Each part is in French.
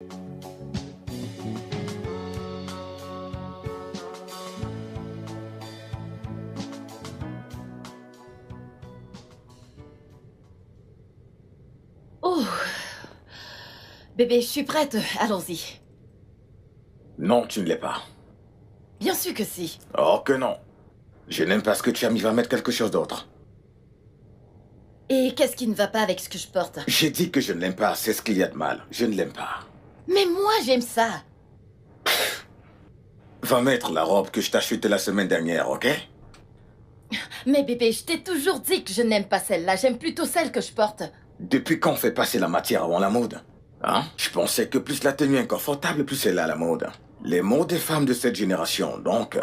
Oh, bébé, je suis prête. Allons-y. Non, tu ne l'es pas. Bien sûr que si. Oh que non. Je n'aime pas ce que tu as mis, va mettre quelque chose d'autre. Et qu'est-ce qui ne va pas avec ce que je porte? J'ai dit que je ne l'aime pas, c'est ce qu'il y a de mal. Je ne l'aime pas. Mais moi, j'aime ça. Va mettre la robe que je t'ai achetée la semaine dernière, ok? Mais bébé, je t'ai toujours dit que je n'aime pas celle-là. J'aime plutôt celle que je porte. Depuis quand on fait passer la matière avant la mode? Hein? Je pensais que plus la tenue est confortable, plus elle est à la mode. Les modes des femmes de cette génération, donc...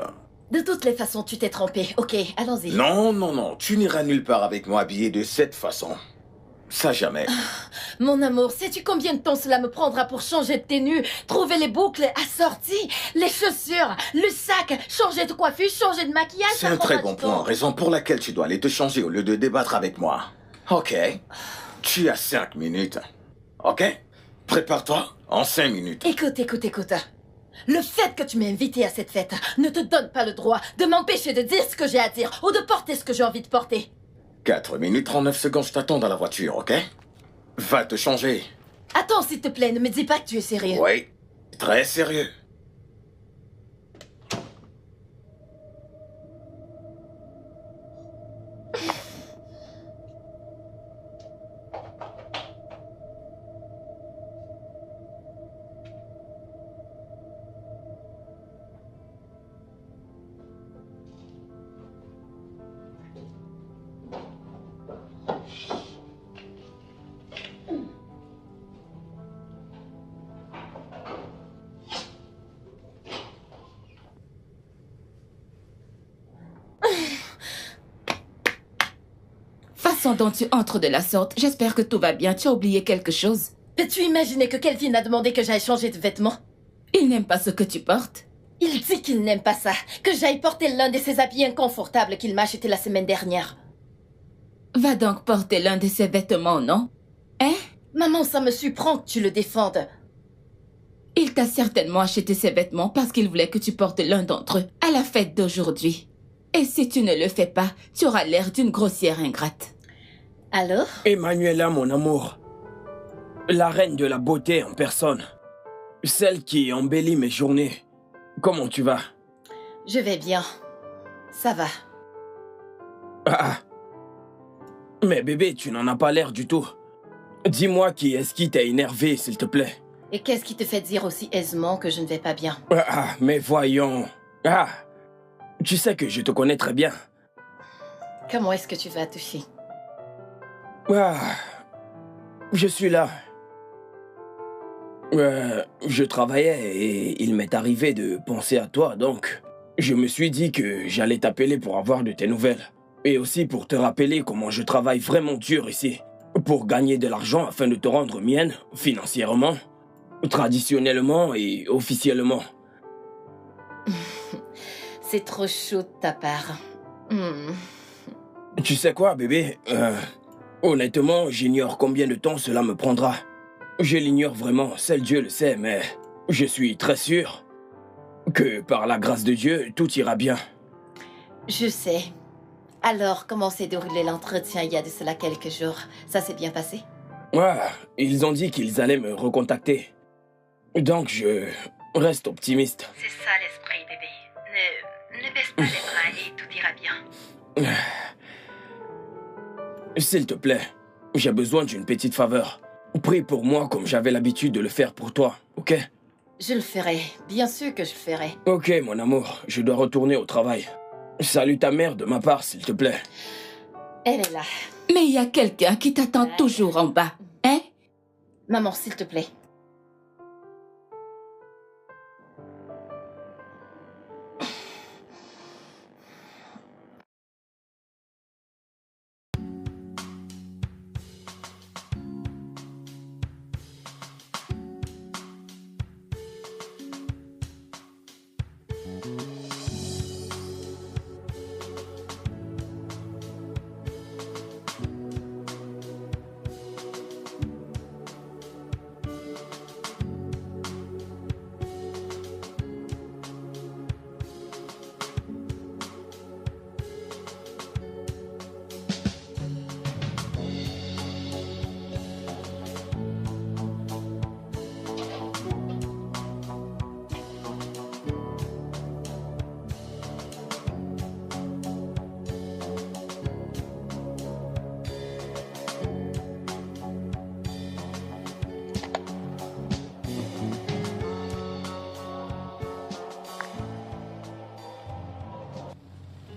De toutes les façons, tu t'es trompé. Ok, allons-y. Non, non, non, tu n'iras nulle part avec moi habillé de cette façon. Ça jamais. Mon amour, sais-tu combien de temps cela me prendra pour changer de tenue, trouver les boucles assorties, les chaussures, le sac, changer de coiffure, changer de maquillage? C'est un très bon point, raison pour laquelle tu dois aller te changer au lieu de débattre avec moi. Ok. Tu as 5 minutes. Ok? Prépare-toi en 5 minutes. Écoute. Le fait que tu m'aies invité à cette fête ne te donne pas le droit de m'empêcher de dire ce que j'ai à dire ou de porter ce que j'ai envie de porter. 4 minutes 39 secondes, je t'attends dans la voiture, ok? Va te changer. Attends, s'il te plaît, ne me dis pas que tu es sérieux. Oui, très sérieux. Façon dont tu entres de la sorte, j'espère que tout va bien. Tu as oublié quelque chose. Peux-tu imaginer que Kelvin a demandé que j'aille changer de vêtements? Il n'aime pas ce que tu portes. Il dit qu'il n'aime pas ça, que j'aille porter l'un de ces habits inconfortables qu'il m'a acheté la semaine dernière. Va donc porter l'un de ses vêtements, non? Hein? Maman, ça me surprend que tu le défendes. Il t'a certainement acheté ces vêtements parce qu'il voulait que tu portes l'un d'entre eux à la fête d'aujourd'hui. Et si tu ne le fais pas, tu auras l'air d'une grossière ingrate. Alors? Emanuela, mon amour. La reine de la beauté en personne. Celle qui embellit mes journées. Comment tu vas? Je vais bien. Ça va. Ah. Mais bébé, tu n'en as pas l'air du tout. Dis-moi qui est-ce qui t'a énervé, s'il te plaît. Et qu'est-ce qui te fait dire aussi aisément que je ne vais pas bien? Ah, mais voyons. Ah. Tu sais que je te connais très bien. Comment est-ce que tu vas toucher? Ah. Je suis là. Je travaillais et il m'est arrivé de penser à toi, donc je me suis dit que j'allais t'appeler pour avoir de tes nouvelles. Et aussi pour te rappeler comment je travaille vraiment dur ici. Pour gagner de l'argent afin de te rendre mienne, financièrement, traditionnellement et officiellement. C'est trop chaud de ta part. Tu sais quoi, bébé? Honnêtement, j'ignore combien de temps cela me prendra. Je l'ignore vraiment, seul Dieu le sait, mais je suis très sûr que par la grâce de Dieu, tout ira bien. Je sais. Alors, comment s'est déroulé l'entretien il y a de cela quelques jours? Ça s'est bien passé? Ouais, ils ont dit qu'ils allaient me recontacter. Donc je reste optimiste. C'est ça l'esprit, bébé. Ne baisse pas les bras et tout ira bien. S'il te plaît, j'ai besoin d'une petite faveur. Prie pour moi comme j'avais l'habitude de le faire pour toi, ok? Je le ferai. Bien sûr que je le ferai. Ok, mon amour, je dois retourner au travail. Salue ta mère de ma part, s'il te plaît. Elle est là. Mais il y a quelqu'un qui t'attend toujours en bas, hein? Maman, s'il te plaît.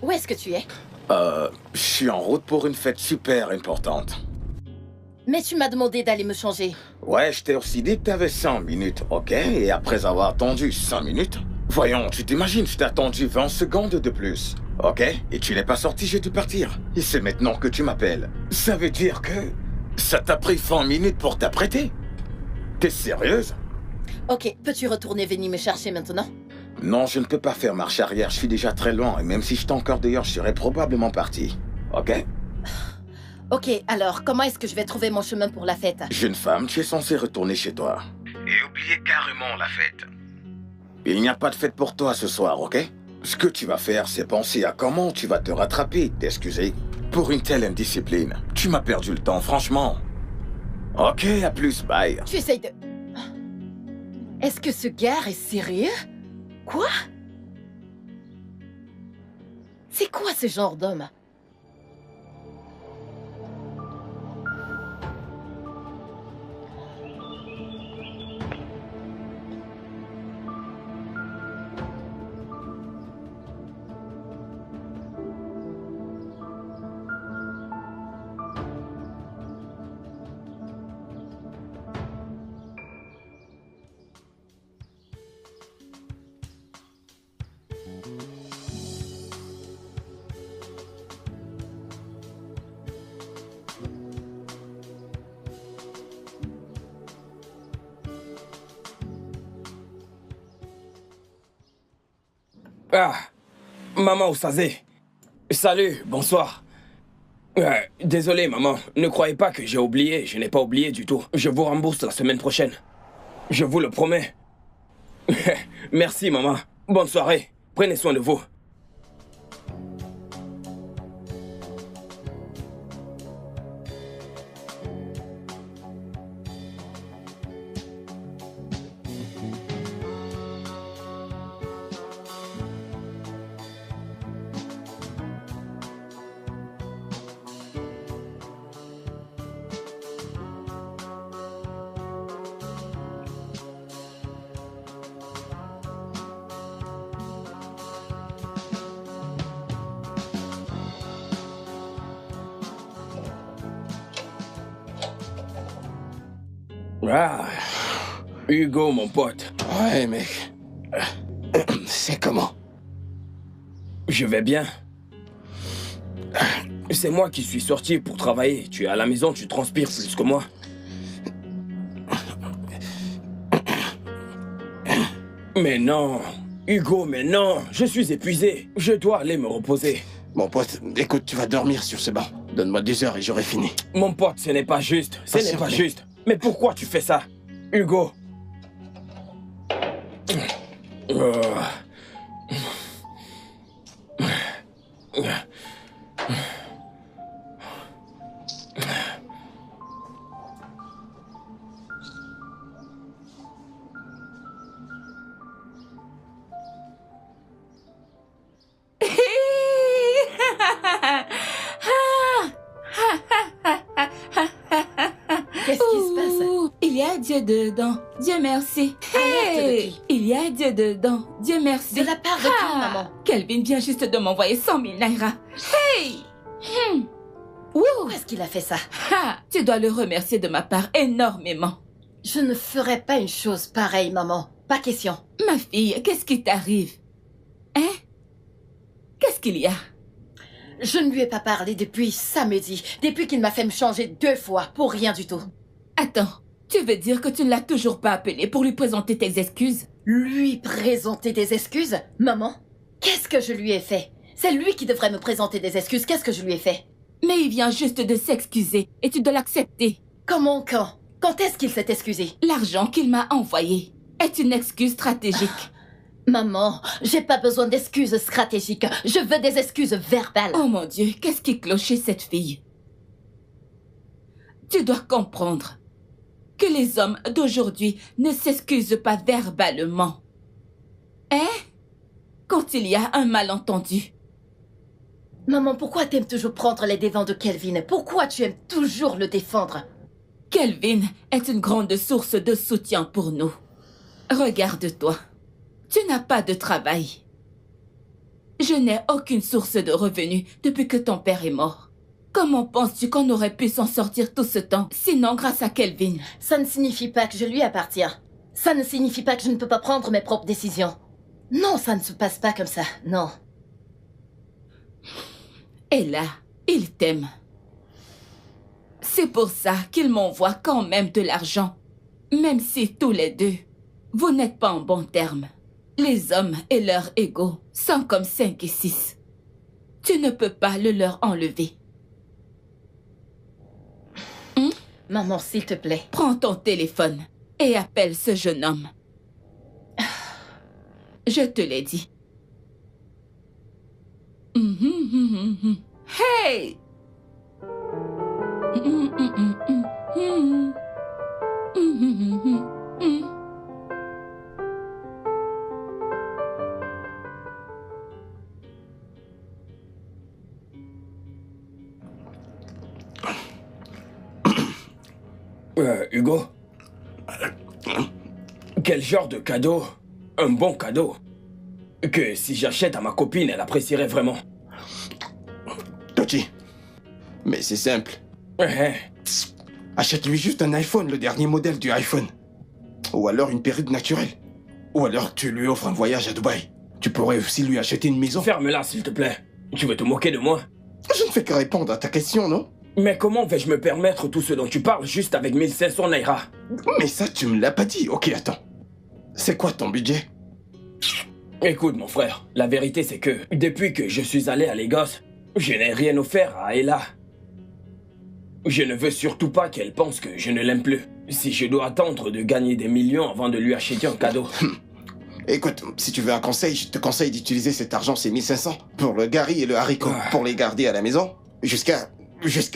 Où est-ce que tu es? Je suis en route pour une fête super importante. Mais tu m'as demandé d'aller me changer. Ouais, je t'ai aussi dit que t'avais 5 minutes, ok? Et après avoir attendu 5 minutes... Voyons, tu t'imagines, je t'ai attendu 20 secondes de plus, ok? Et tu n'es pas sorti, j'ai dû partir. Et c'est maintenant que tu m'appelles. Ça veut dire que... ça t'a pris 20 minutes pour t'apprêter? T'es sérieuse? Ok, peux-tu retourner venir me chercher maintenant? Non, je ne peux pas faire marche arrière, je suis déjà très loin. Et même si j'étais encore dehors, je serais probablement parti, ok? Ok, alors, comment est-ce que je vais trouver mon chemin pour la fête? Jeune femme, tu es censée retourner chez toi. Et oublier carrément la fête. Il n'y a pas de fête pour toi ce soir, ok? Ce que tu vas faire, c'est penser à comment tu vas te rattraper, t'excuser. Pour une telle indiscipline, tu m'as perdu le temps, franchement. Ok, à plus, bye. Tu essayes de... Est-ce que ce gars est sérieux? Quoi? C'est quoi ce genre d'homme? Ah, maman Osaze. Salut, bonsoir. Désolé, maman. Ne croyez pas que j'ai oublié. Je n'ai pas oublié du tout. Je vous rembourse la semaine prochaine. Je vous le promets. Merci, maman. Bonne soirée. Prenez soin de vous. Ah, Hugo, mon pote. Ouais, mec. C'est comment? Je vais bien. C'est moi qui suis sorti pour travailler. Tu es à la maison, tu transpires plus que moi. Mais non, Hugo, mais non. Je suis épuisé. Je dois aller me reposer. Mon pote, écoute, tu vas dormir sur ce banc. Donne-moi 2 heures et j'aurai fini. Mon pote, ce n'est pas juste. Ce n'est Patiente, pas mec. juste. Mais pourquoi tu fais ça, Hugo? Qu'est-ce qui se passe? Ouh, il y a Dieu dedans. Dieu merci. Alerte de qui? Il y a Dieu dedans. Dieu merci. De la part de qui, maman? Kelvin vient juste de m'envoyer 100 000 naira. Hey! Où est-ce qu'il a fait ça? Tu dois le remercier de ma part énormément. Je ne ferais pas une chose pareille, maman. Pas question. Ma fille, qu'est-ce qui t'arrive? Hein? Qu'est-ce qu'il y a? Je ne lui ai pas parlé depuis samedi, depuis qu'il m'a fait me changer 2 fois, pour rien du tout. Attends, tu veux dire que tu ne l'as toujours pas appelé pour lui présenter tes excuses? Lui présenter des excuses? Maman, qu'est-ce que je lui ai fait? C'est lui qui devrait me présenter des excuses. Qu'est-ce que je lui ai fait? Mais il vient juste de s'excuser et tu dois l'accepter. Comment, quand? Quand est-ce qu'il s'est excusé? L'argent qu'il m'a envoyé est une excuse stratégique. Maman, j'ai pas besoin d'excuses stratégiques. Je veux des excuses verbales. Oh mon Dieu, qu'est-ce qui cloche chez cette fille? Tu dois comprendre que les hommes d'aujourd'hui ne s'excusent pas verbalement. Hein? Quand il y a un malentendu. Maman, pourquoi t'aimes toujours prendre les devants de Kelvin? Pourquoi tu aimes toujours le défendre? Kelvin est une grande source de soutien pour nous. Regarde-toi. Tu n'as pas de travail. Je n'ai aucune source de revenus depuis que ton père est mort. Comment penses-tu qu'on aurait pu s'en sortir tout ce temps, sinon grâce à Kelvin? Ça ne signifie pas que je lui appartiens. Ça ne signifie pas que je ne peux pas prendre mes propres décisions. Non, ça ne se passe pas comme ça, non. Et là, il t'aime. C'est pour ça qu'il m'envoie quand même de l'argent. Même si tous les deux, vous n'êtes pas en bons termes. Les hommes et leur ego sont comme 5 et 6. Tu ne peux pas le leur enlever. Maman, s'il te plaît. Prends ton téléphone et appelle ce jeune homme. Je te l'ai dit. Hey! Hugo? Quel genre de cadeau? Un bon cadeau? Que si j'achète à ma copine, elle apprécierait vraiment. Tochi. Mais c'est simple. Achète-lui juste un iPhone, le dernier modèle du iPhone. Ou alors une perruque naturelle. Ou alors tu lui offres un voyage à Dubaï. Tu pourrais aussi lui acheter une maison. Ferme-la, s'il te plaît. Tu veux te moquer de moi? Je ne fais que répondre à ta question, non? Mais comment vais-je me permettre tout ce dont tu parles juste avec 1500 naira? Mais ça, tu me l'as pas dit. Ok, attends. C'est quoi ton budget? Écoute, mon frère, la vérité c'est que depuis que je suis allé à Lagos, je n'ai rien offert à Ella. Je ne veux surtout pas qu'elle pense que je ne l'aime plus. Si je dois attendre de gagner des millions avant de lui acheter un cadeau. Écoute, si tu veux un conseil, je te conseille d'utiliser cet argent, c'est 1500, pour le gari et le haricot, pour les garder à la maison, jusqu'à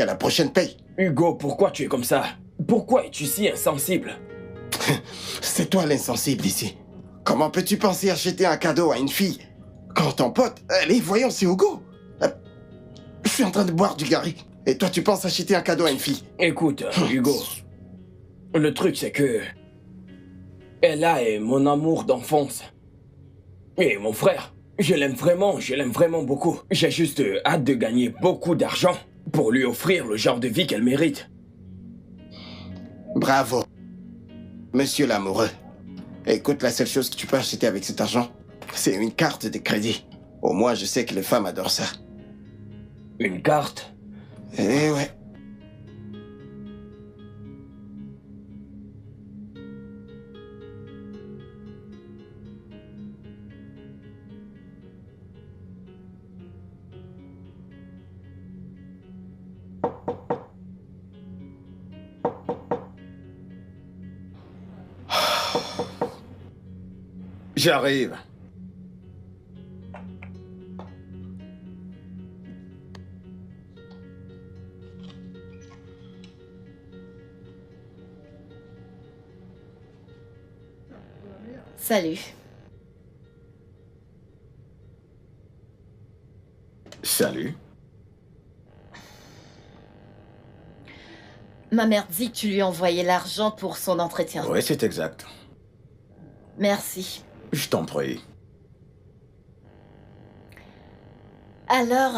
la prochaine paye. Hugo, pourquoi tu es comme ça? Pourquoi es-tu si insensible? C'est toi l'insensible ici. Comment peux-tu penser acheter un cadeau à une fille quand ton pote... Allez, voyons, c'est Hugo. Je suis en train de boire du gari. Et toi, tu penses acheter un cadeau à une fille? Écoute, Hugo, le truc c'est que... Ella est mon amour d'enfance. Et mon frère, je l'aime vraiment beaucoup. J'ai juste hâte de gagner beaucoup d'argent pour lui offrir le genre de vie qu'elle mérite. Bravo, monsieur l'amoureux. Écoute, la seule chose que tu peux acheter avec cet argent, c'est une carte de crédit. Au moins, je sais que les femmes adorent ça. Une carte? Eh ouais. J'arrive. Salut. Salut. Ma mère dit que tu lui envoyais l'argent pour son entretien. Oui, c'est exact. Merci. Je t'en prie. Alors,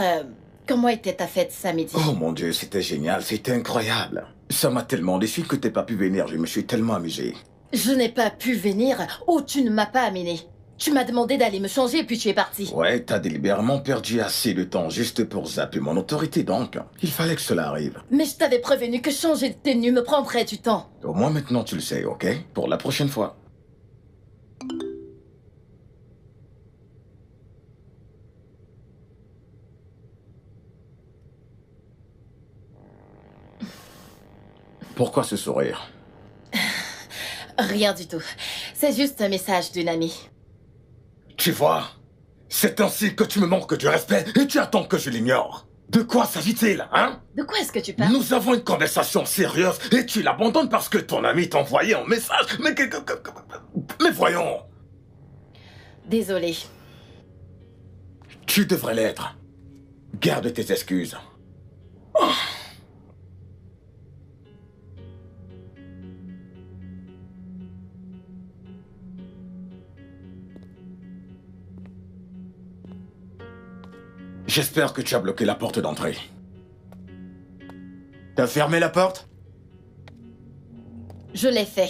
comment était ta fête samedi? Oh mon Dieu, c'était génial, c'était incroyable. Ça m'a tellement déçu que t'aies pas pu venir, je me suis tellement amusé. Je n'ai pas pu venir ou tu ne m'as pas amené. Tu m'as demandé d'aller me changer puis tu es parti. Ouais, t'as délibérément perdu assez de temps juste pour zapper mon autorité donc. Il fallait que cela arrive. Mais je t'avais prévenu que changer de tenue me prendrait du temps. Au moins maintenant tu le sais, ok? Pour la prochaine fois. Pourquoi ce sourire? Rien du tout. C'est juste un message d'une amie. Tu vois? C'est ainsi que tu me manques du respect et tu attends que je l'ignore. De quoi s'agit-il, hein? De quoi est-ce que tu parles? Nous avons une conversation sérieuse et tu l'abandonnes parce que ton ami t'a envoyé un message. Mais voyons. Désolée. Tu devrais l'être. Garde tes excuses. Oh. J'espère que tu as bloqué la porte d'entrée. T'as fermé la porte? Je l'ai fait.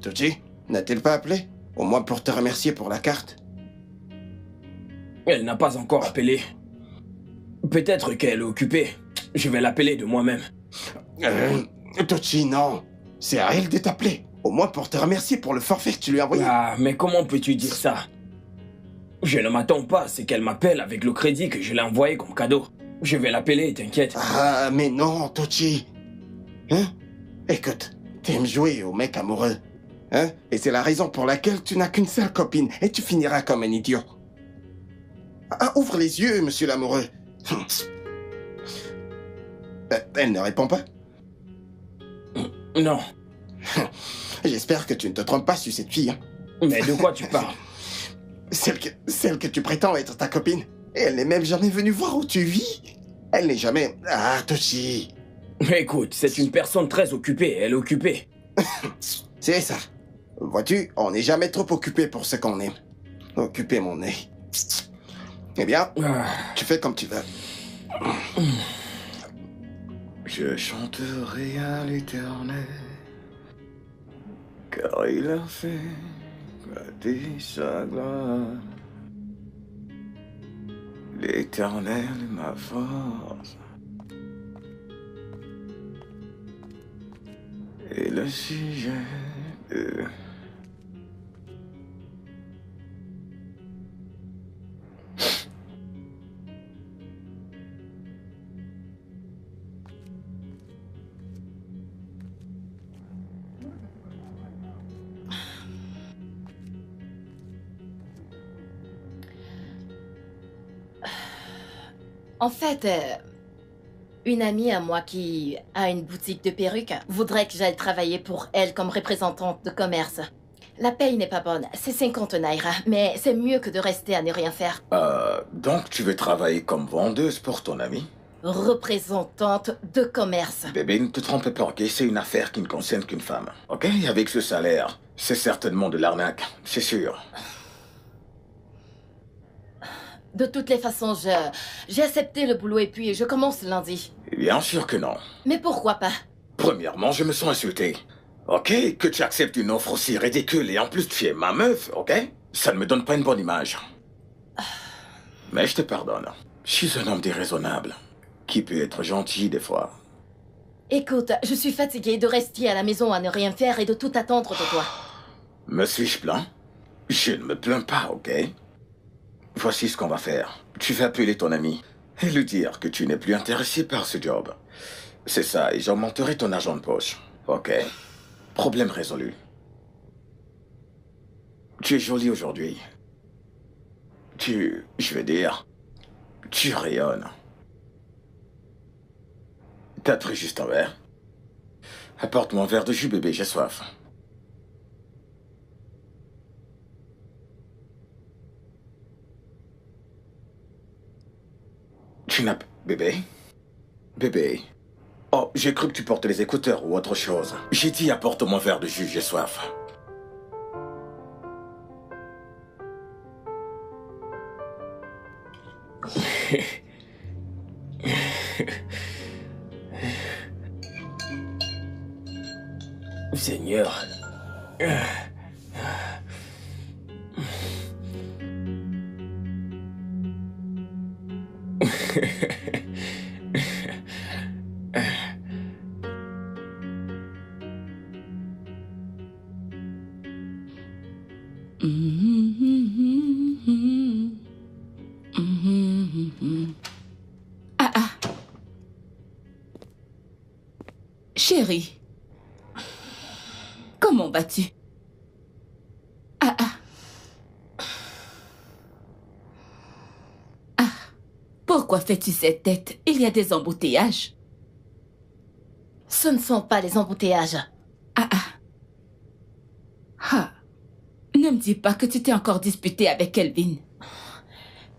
Tochi, n'a-t-elle pas appelé? Au moins pour te remercier pour la carte. Elle n'a pas encore appelé. Peut-être qu'elle est occupée. Je vais l'appeler de moi-même. Tochi, non. C'est à elle de t'appeler. Au moins pour te remercier pour le forfait que tu lui as envoyé. Ah, mais comment peux-tu dire ça? Je ne m'attends pas à ce qu'elle m'appelle avec le crédit que je l'ai envoyé comme cadeau. Je vais l'appeler, t'inquiète. Ah, mais non, Tochi. Hein? Écoute, t'aimes jouer au mec amoureux. Hein? Et c'est la raison pour laquelle tu n'as qu'une seule copine et tu finiras comme un idiot. Ah, ouvre les yeux, monsieur l'amoureux. Elle ne répond pas? Non. J'espère que tu ne te trompes pas sur cette fille. Hein? Mais de quoi tu parles? Celle que tu prétends être ta copine. Et elle n'est même jamais venue voir où tu vis. Elle n'est jamais... Ah, Tochi. Écoute, c'est une personne très occupée. Elle est occupée. C'est ça. Vois-tu, on n'est jamais trop occupé pour ce qu'on aime. Occupé mon nez. Eh bien, tu fais comme tu veux. Je chanterai à l'Éternel, car il a fait gâter sa gloire. L'Éternel est ma force, et le sujet de... En fait, une amie à moi qui a une boutique de perruques voudrait que j'aille travailler pour elle comme représentante de commerce. La paye n'est pas bonne, c'est 50 naira, mais c'est mieux que de rester à ne rien faire. Donc tu veux travailler comme vendeuse pour ton ami? Représentante de commerce. Bébé, ne te trompe pas, ok? C'est une affaire qui ne concerne qu'une femme, ok? Et avec ce salaire, c'est certainement de l'arnaque, c'est sûr. De toutes les façons, j'ai accepté le boulot et puis je commence lundi. Bien sûr que non. Mais pourquoi pas? Premièrement, je me sens insulté. Ok? Que tu acceptes une offre aussi ridicule et en plus tu es ma meuf, ok? Ça ne me donne pas une bonne image. Mais je te pardonne. Je suis un homme déraisonnable, qui peut être gentil des fois. Écoute, je suis fatiguée de rester à la maison à ne rien faire et de tout attendre de toi. Me suis-je plaint? Je ne me plains pas, ok? Voici ce qu'on va faire. Tu vas appeler ton ami et lui dire que tu n'es plus intéressé par ce job. C'est ça, et j'augmenterai ton argent de poche. Ok? Problème résolu. Tu es jolie aujourd'hui. Je veux dire, tu rayonnes. T'as pris juste un verre? Apporte-moi un verre de jus, bébé, j'ai soif. Tu n'as... Bébé? Bébé? Oh, j'ai cru que tu portais les écouteurs ou autre chose. J'ai dit apporte-moi un verre de jus, j'ai soif. Seigneur. Chérie, comment vas-tu? Pourquoi fais-tu cette tête? Il y a des embouteillages. Ce ne sont pas les embouteillages. Ne me dis pas que tu t'es encore disputé avec Kelvin.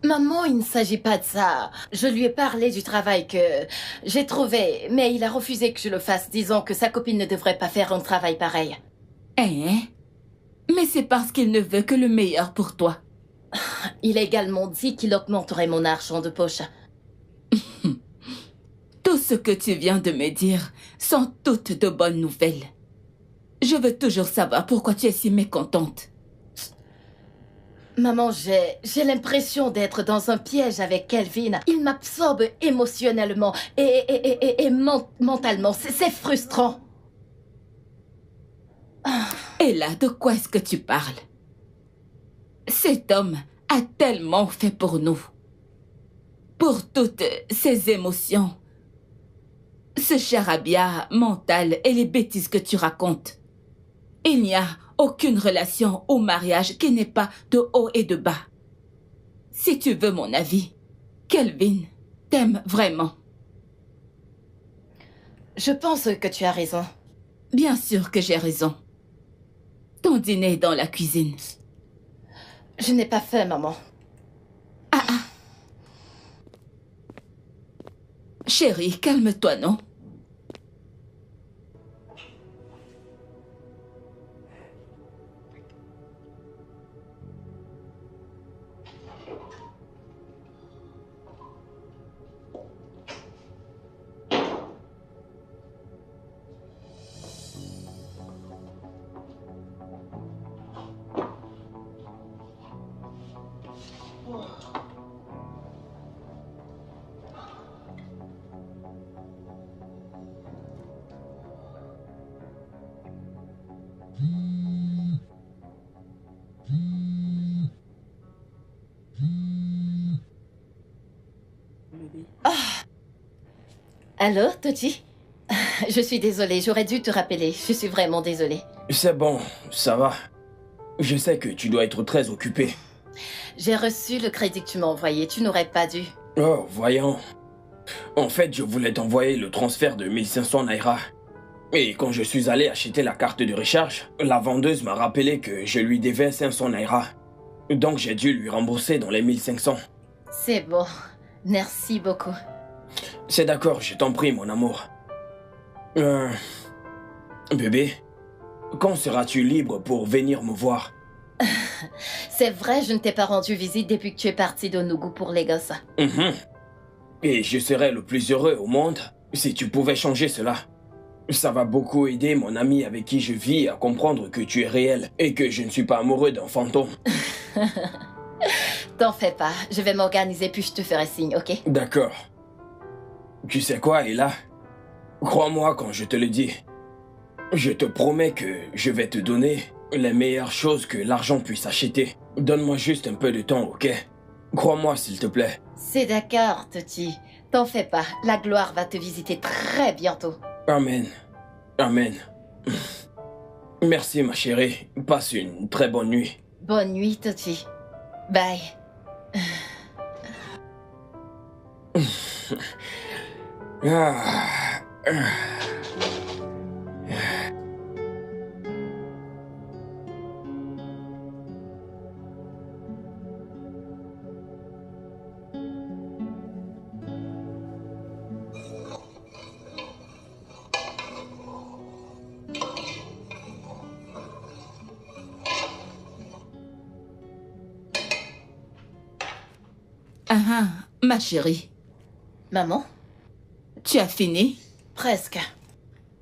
Maman, il ne s'agit pas de ça. Je lui ai parlé du travail que j'ai trouvé, mais il a refusé que je le fasse, disant que sa copine ne devrait pas faire un travail pareil. Mais c'est parce qu'il ne veut que le meilleur pour toi. il a également dit qu'il augmenterait mon argent de poche. Tout ce que tu viens de me dire sont toutes de bonnes nouvelles. Je veux toujours savoir pourquoi tu es si mécontente. Maman, j'ai l'impression d'être dans un piège avec Kelvin. Il m'absorbe émotionnellement et mentalement. C'est frustrant. Et là, de quoi est-ce que tu parles? Cet homme a tellement fait pour nous. Pour toutes ses émotions. Ce charabia mental et les bêtises que tu racontes. Il n'y a aucune relation au mariage qui n'est pas de haut et de bas. Si tu veux mon avis, Kelvin t'aime vraiment. Je pense que tu as raison. Bien sûr que j'ai raison. Ton dîner est dans la cuisine. Je n'ai pas faim, maman. Chérie, calme-toi, non? Allô, Tochi? Je suis désolée, j'aurais dû te rappeler. Je suis vraiment désolée. C'est bon, ça va. Je sais que tu dois être très occupé. J'ai reçu le crédit que tu m'as envoyé. Tu n'aurais pas dû. Oh, voyons. En fait, je voulais t'envoyer le transfert de 1500 Naira. Et quand je suis allé acheter la carte de recharge, la vendeuse m'a rappelé que je lui devais 500 Naira. Donc j'ai dû lui rembourser dans les 1500. C'est bon. Merci beaucoup. C'est d'accord, je t'en prie, mon amour. Bébé, quand seras-tu libre pour venir me voir? C'est vrai, je ne t'ai pas rendu visite depuis que tu es parti de Nougou pour les gosses. Et je serais le plus heureux au monde si tu pouvais changer cela. Ça va beaucoup aider mon ami avec qui je vis à comprendre que tu es réel et que je ne suis pas amoureux d'un fantôme. T'en fais pas, je vais m'organiser puis je te ferai signe, ok? D'accord. Tu sais quoi, Ella? Crois-moi quand je te le dis. Je te promets que je vais te donner les meilleures choses que l'argent puisse acheter. Donne-moi juste un peu de temps, ok? Crois-moi, s'il te plaît. C'est d'accord, Toti. T'en fais pas, la gloire va te visiter très bientôt. Amen. Amen. Merci, ma chérie. Passe une très bonne nuit. Bonne nuit, Toti. Bye. Ma chérie, Maman? tu as fini? Presque.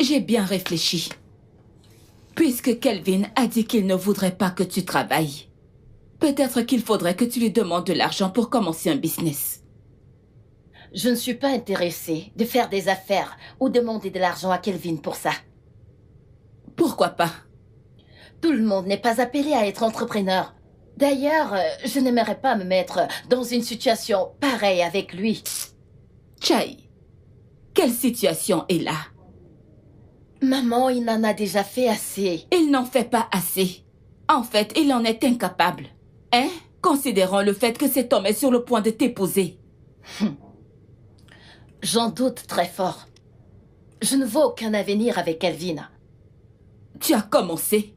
J'ai bien réfléchi. Puisque Kelvin a dit qu'il ne voudrait pas que tu travailles, peut-être qu'il faudrait que tu lui demandes de l'argent pour commencer un business. Je ne suis pas intéressée de faire des affaires ou demander de l'argent à Kelvin pour ça. Pourquoi pas? Tout le monde n'est pas appelé à être entrepreneur. D'ailleurs, je n'aimerais pas me mettre dans une situation pareille avec lui. Chai, quelle situation est là? Maman, il en a déjà fait assez. Il n'en fait pas assez. En fait, il en est incapable. Hein? Considérant le fait que cet homme est sur le point de t'épouser. J'en doute très fort. Je ne vois aucun avenir avec Kelvin. Tu as commencé.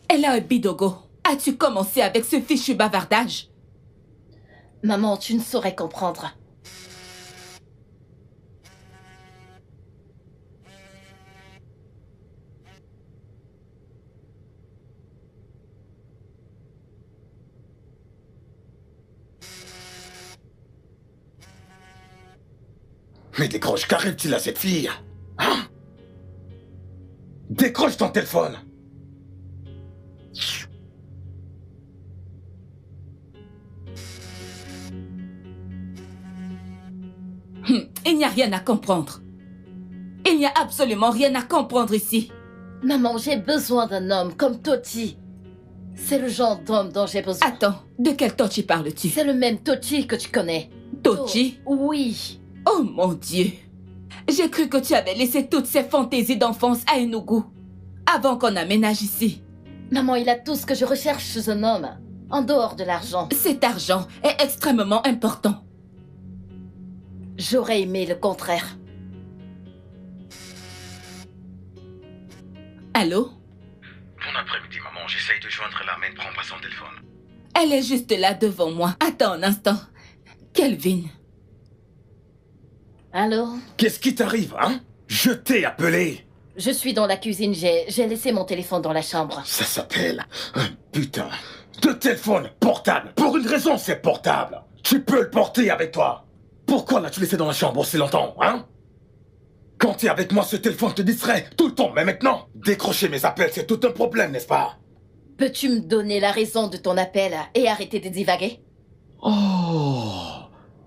Elle a un bidogo. As-tu commencé avec ce fichu bavardage? Maman, tu ne saurais comprendre. Mais décroche, qu'arrive-t-il à cette fille? Hein? Décroche ton téléphone. Il n'y a rien à comprendre. Il n'y a absolument rien à comprendre ici. Maman, j'ai besoin d'un homme comme Tochi. C'est le genre d'homme dont j'ai besoin. Attends, de quel Tochi parles-tu? C'est le même Tochi que tu connais. Tochi? Oui. Oh mon Dieu. J'ai cru que tu avais laissé toutes ces fantaisies d'enfance à Enugu avant qu'on aménage ici. Maman, il a tout ce que je recherche chez un homme, en dehors de l'argent. Cet argent est extrêmement important. J'aurais aimé le contraire. Allô? Bon après-midi, maman. J'essaye de joindre la mais ne prend pas son téléphone. Elle est juste là devant moi. Attends un instant. Kelvin. Allô? Qu'est-ce qui t'arrive, hein? Je t'ai appelé. Je suis dans la cuisine, j'ai laissé mon téléphone dans la chambre. Ça s'appelle un putain de téléphone portable. Pour une raison, c'est portable. Tu peux le porter avec toi. Pourquoi l'as-tu laissé dans la chambre aussi longtemps, hein? Quand t'es avec moi, ce téléphone te distrait tout le temps. Mais maintenant, décrocher mes appels, c'est tout un problème, n'est-ce pas? Peux-tu me donner la raison de ton appel et arrêter de divaguer? Oh.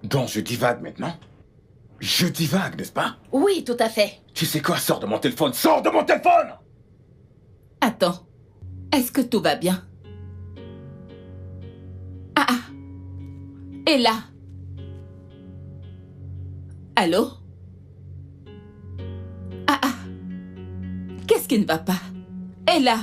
Donc je divague maintenant? Je divague, n'est-ce pas? Oui, tout à fait. Tu sais quoi? Sors de mon téléphone! Sors de mon téléphone! Attends. Est-ce que tout va bien? Ah ah. Et là? Allô? Ah ah. Qu'est-ce qui ne va pas? Et là?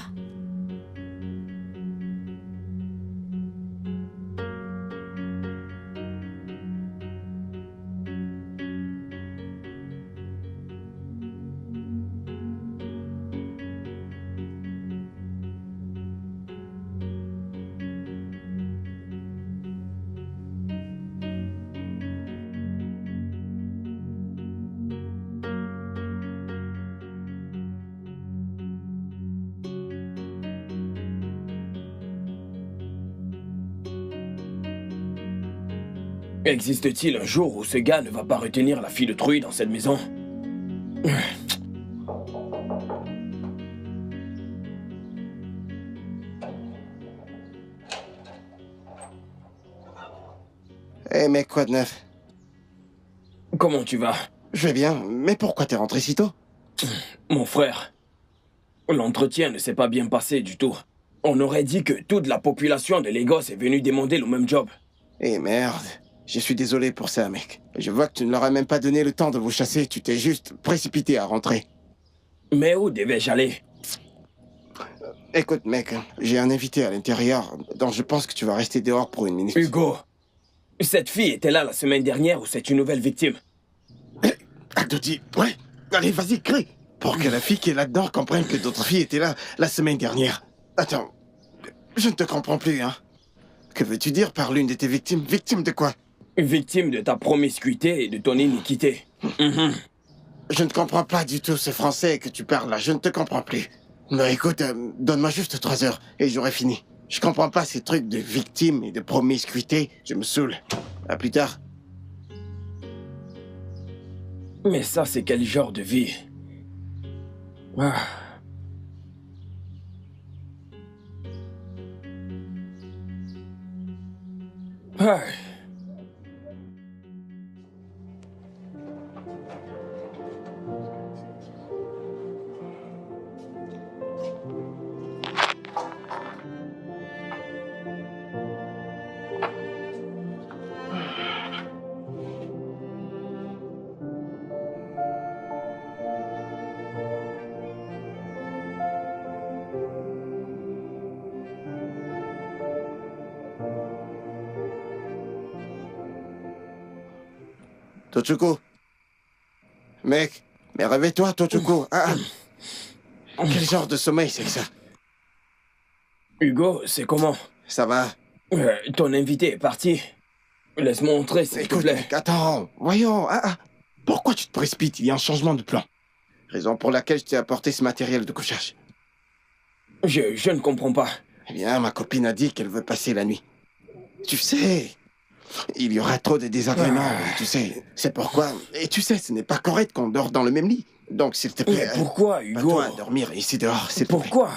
Existe-t-il un jour où ce gars ne va pas retenir la fille de Truy dans cette maison? Eh mec, quoi de neuf? Comment tu vas? Je vais bien, mais pourquoi t'es rentré si tôt? Mon frère, l'entretien ne s'est pas bien passé du tout. On aurait dit que toute la population de Lagos est venue demander le même job. Eh merde, je suis désolé pour ça, mec. Je vois que tu ne leur as même pas donné le temps de vous chasser, tu t'es juste précipité à rentrer. Mais où devais-je aller? Écoute, mec, j'ai un invité à l'intérieur, donc je pense que tu vas rester dehors pour une minute. Hugo, cette fille était là la semaine dernière ou c'est une nouvelle victime? Adodi, ouais, allez, vas-y, crie, pour que la fille qui est là-dedans comprenne que d'autres filles étaient là la semaine dernière. Attends, je ne te comprends plus, hein. Que veux-tu dire par l'une de tes victimes? Victime de quoi? Victime de ta promiscuité et de ton iniquité. Je ne comprends pas du tout ce français que tu parles là, je ne te comprends plus. Mais écoute, donne-moi juste 3 heures et j'aurai fini. Je comprends pas ces trucs de victime et de promiscuité, je me saoule. À plus tard. Mais ça, c'est quel genre de vie? Ah. Ah. Tochoko. Mec, mais réveille-toi, Tochoko. Ah, ah. Quel genre de sommeil c'est que ça? Hugo, c'est comment? Ça va? Ton invité est parti. Laisse-moi entrer, s'il te Écoute, plaît. mec, attends, voyons. Ah, ah. Pourquoi tu te précipites? Il y a un changement de plan. Raison pour laquelle je t'ai apporté ce matériel de couchage. Je ne comprends pas. Eh bien, ma copine a dit qu'elle veut passer la nuit. Tu sais, Il y aura trop de désagréments, tu sais. C'est pourquoi... Et tu sais, ce n'est pas correct qu'on dort dans le même lit. Donc, s'il te plaît... Mais pourquoi, Hugo? Pas toi dormir ici dehors, s'il te plaît. Pourquoi?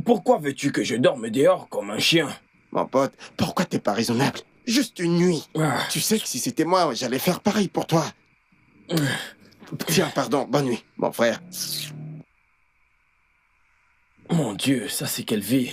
Pourquoi veux-tu que je dorme dehors comme un chien? Mon pote, pourquoi t'es pas raisonnable? Juste une nuit. Tu sais que si c'était moi, j'allais faire pareil pour toi. Tiens, pardon, bonne nuit, mon frère. Mon Dieu, ça c'est quelle vie.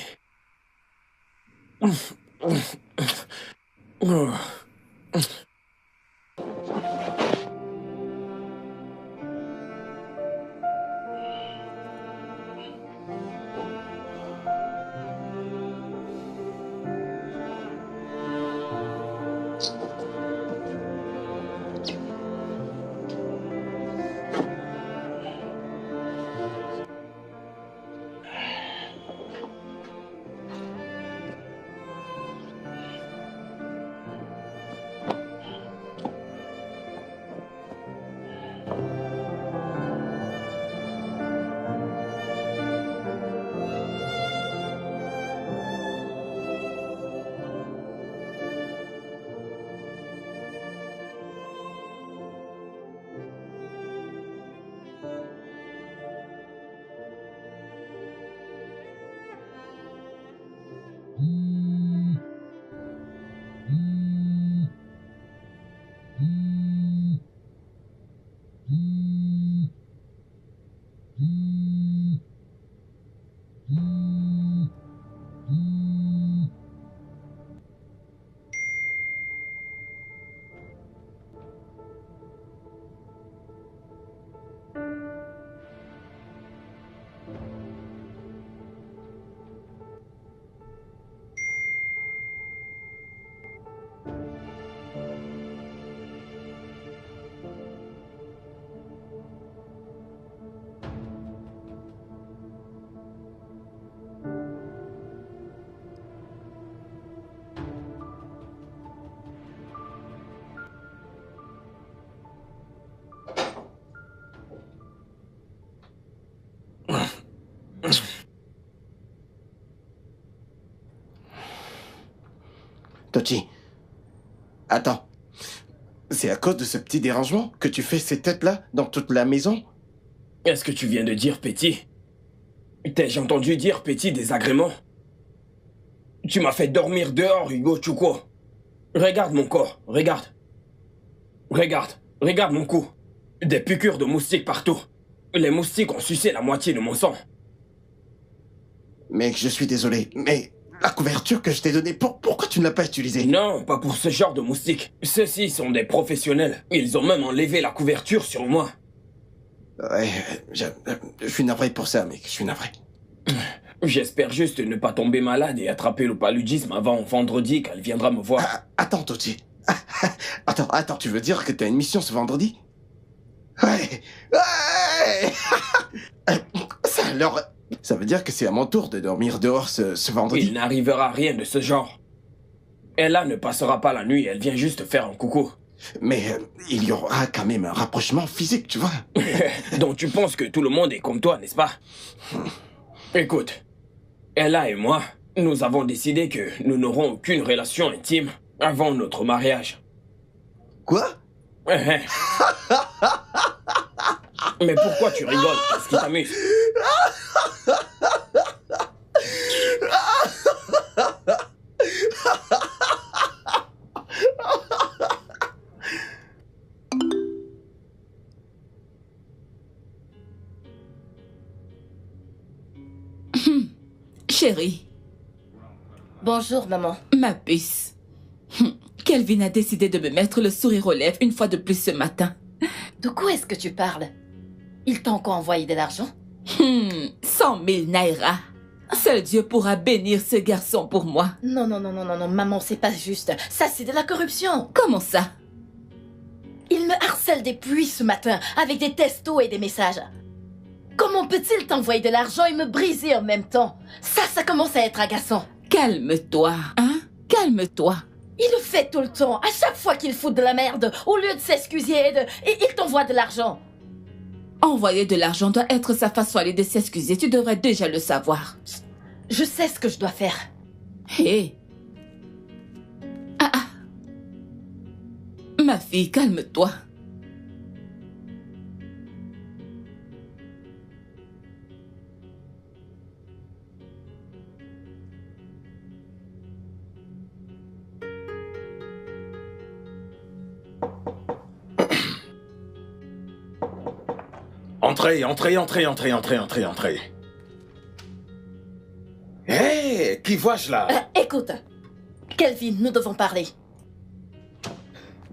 Tochi, attends. C'est à cause de ce petit dérangement que tu fais ces têtes-là dans toute la maison? Est-ce que tu viens de dire petit? T'ai-je entendu dire petit désagrément? Tu m'as fait dormir dehors, Hugo Chuko. Regarde mon corps, regarde. Regarde mon cou. Des piqûres de moustiques partout. Les moustiques ont sucé la moitié de mon sang. Mec, je suis désolé, mais la couverture que je t'ai donnée, pourquoi tu ne l'as pas utilisée? Non, pas pour ce genre de moustiques. Ceux-ci sont des professionnels. Ils ont même enlevé la couverture sur moi. Ouais, je suis navré pour ça, mec, je suis navré. J'espère juste ne pas tomber malade et attraper le paludisme avant vendredi quand elle viendra me voir. Attends, Tochi. Attends, tu veux dire que t'as une mission ce vendredi? Ouais. Ça veut dire que c'est à mon tour de dormir dehors ce vendredi. Il n'arrivera rien de ce genre. Ella ne passera pas la nuit, elle vient juste faire un coucou. Mais il y aura quand même un rapprochement physique, tu vois. Donc tu penses que tout le monde est comme toi, n'est-ce pas? Écoute, Ella et moi, nous avons décidé que nous n'aurons aucune relation intime avant notre mariage. Quoi? Mais pourquoi tu rigoles? Qu'est-ce qui t'amuse? Chérie. Bonjour, maman. Ma puce. Kelvin a décidé de me mettre le sourire aux lèvres une fois de plus ce matin. De quoi est-ce que tu parles? Il t'a encore envoyé de l'argent? 100 000 naira. Seul Dieu pourra bénir ce garçon pour moi. Non, maman, c'est pas juste. Ça, c'est de la corruption. Comment ça? Il me harcèle depuis ce matin, avec des textos et des messages. Comment peut-il t'envoyer de l'argent et me briser en même temps? Ça commence à être agaçant. Calme-toi, hein? Calme-toi. Il le fait tout le temps, à chaque fois qu'il fout de la merde, au lieu de s'excuser et il t'envoie de l'argent. Envoyer de l'argent doit être sa façon à lui de s'excuser, tu devrais déjà le savoir. Je sais ce que je dois faire. Hé. Ma fille, calme-toi. Entrez, entrez, entrez, entrez, entrez, entrez, entrez. Hé, qui vois-je là? Écoute, Kelvin, nous devons parler.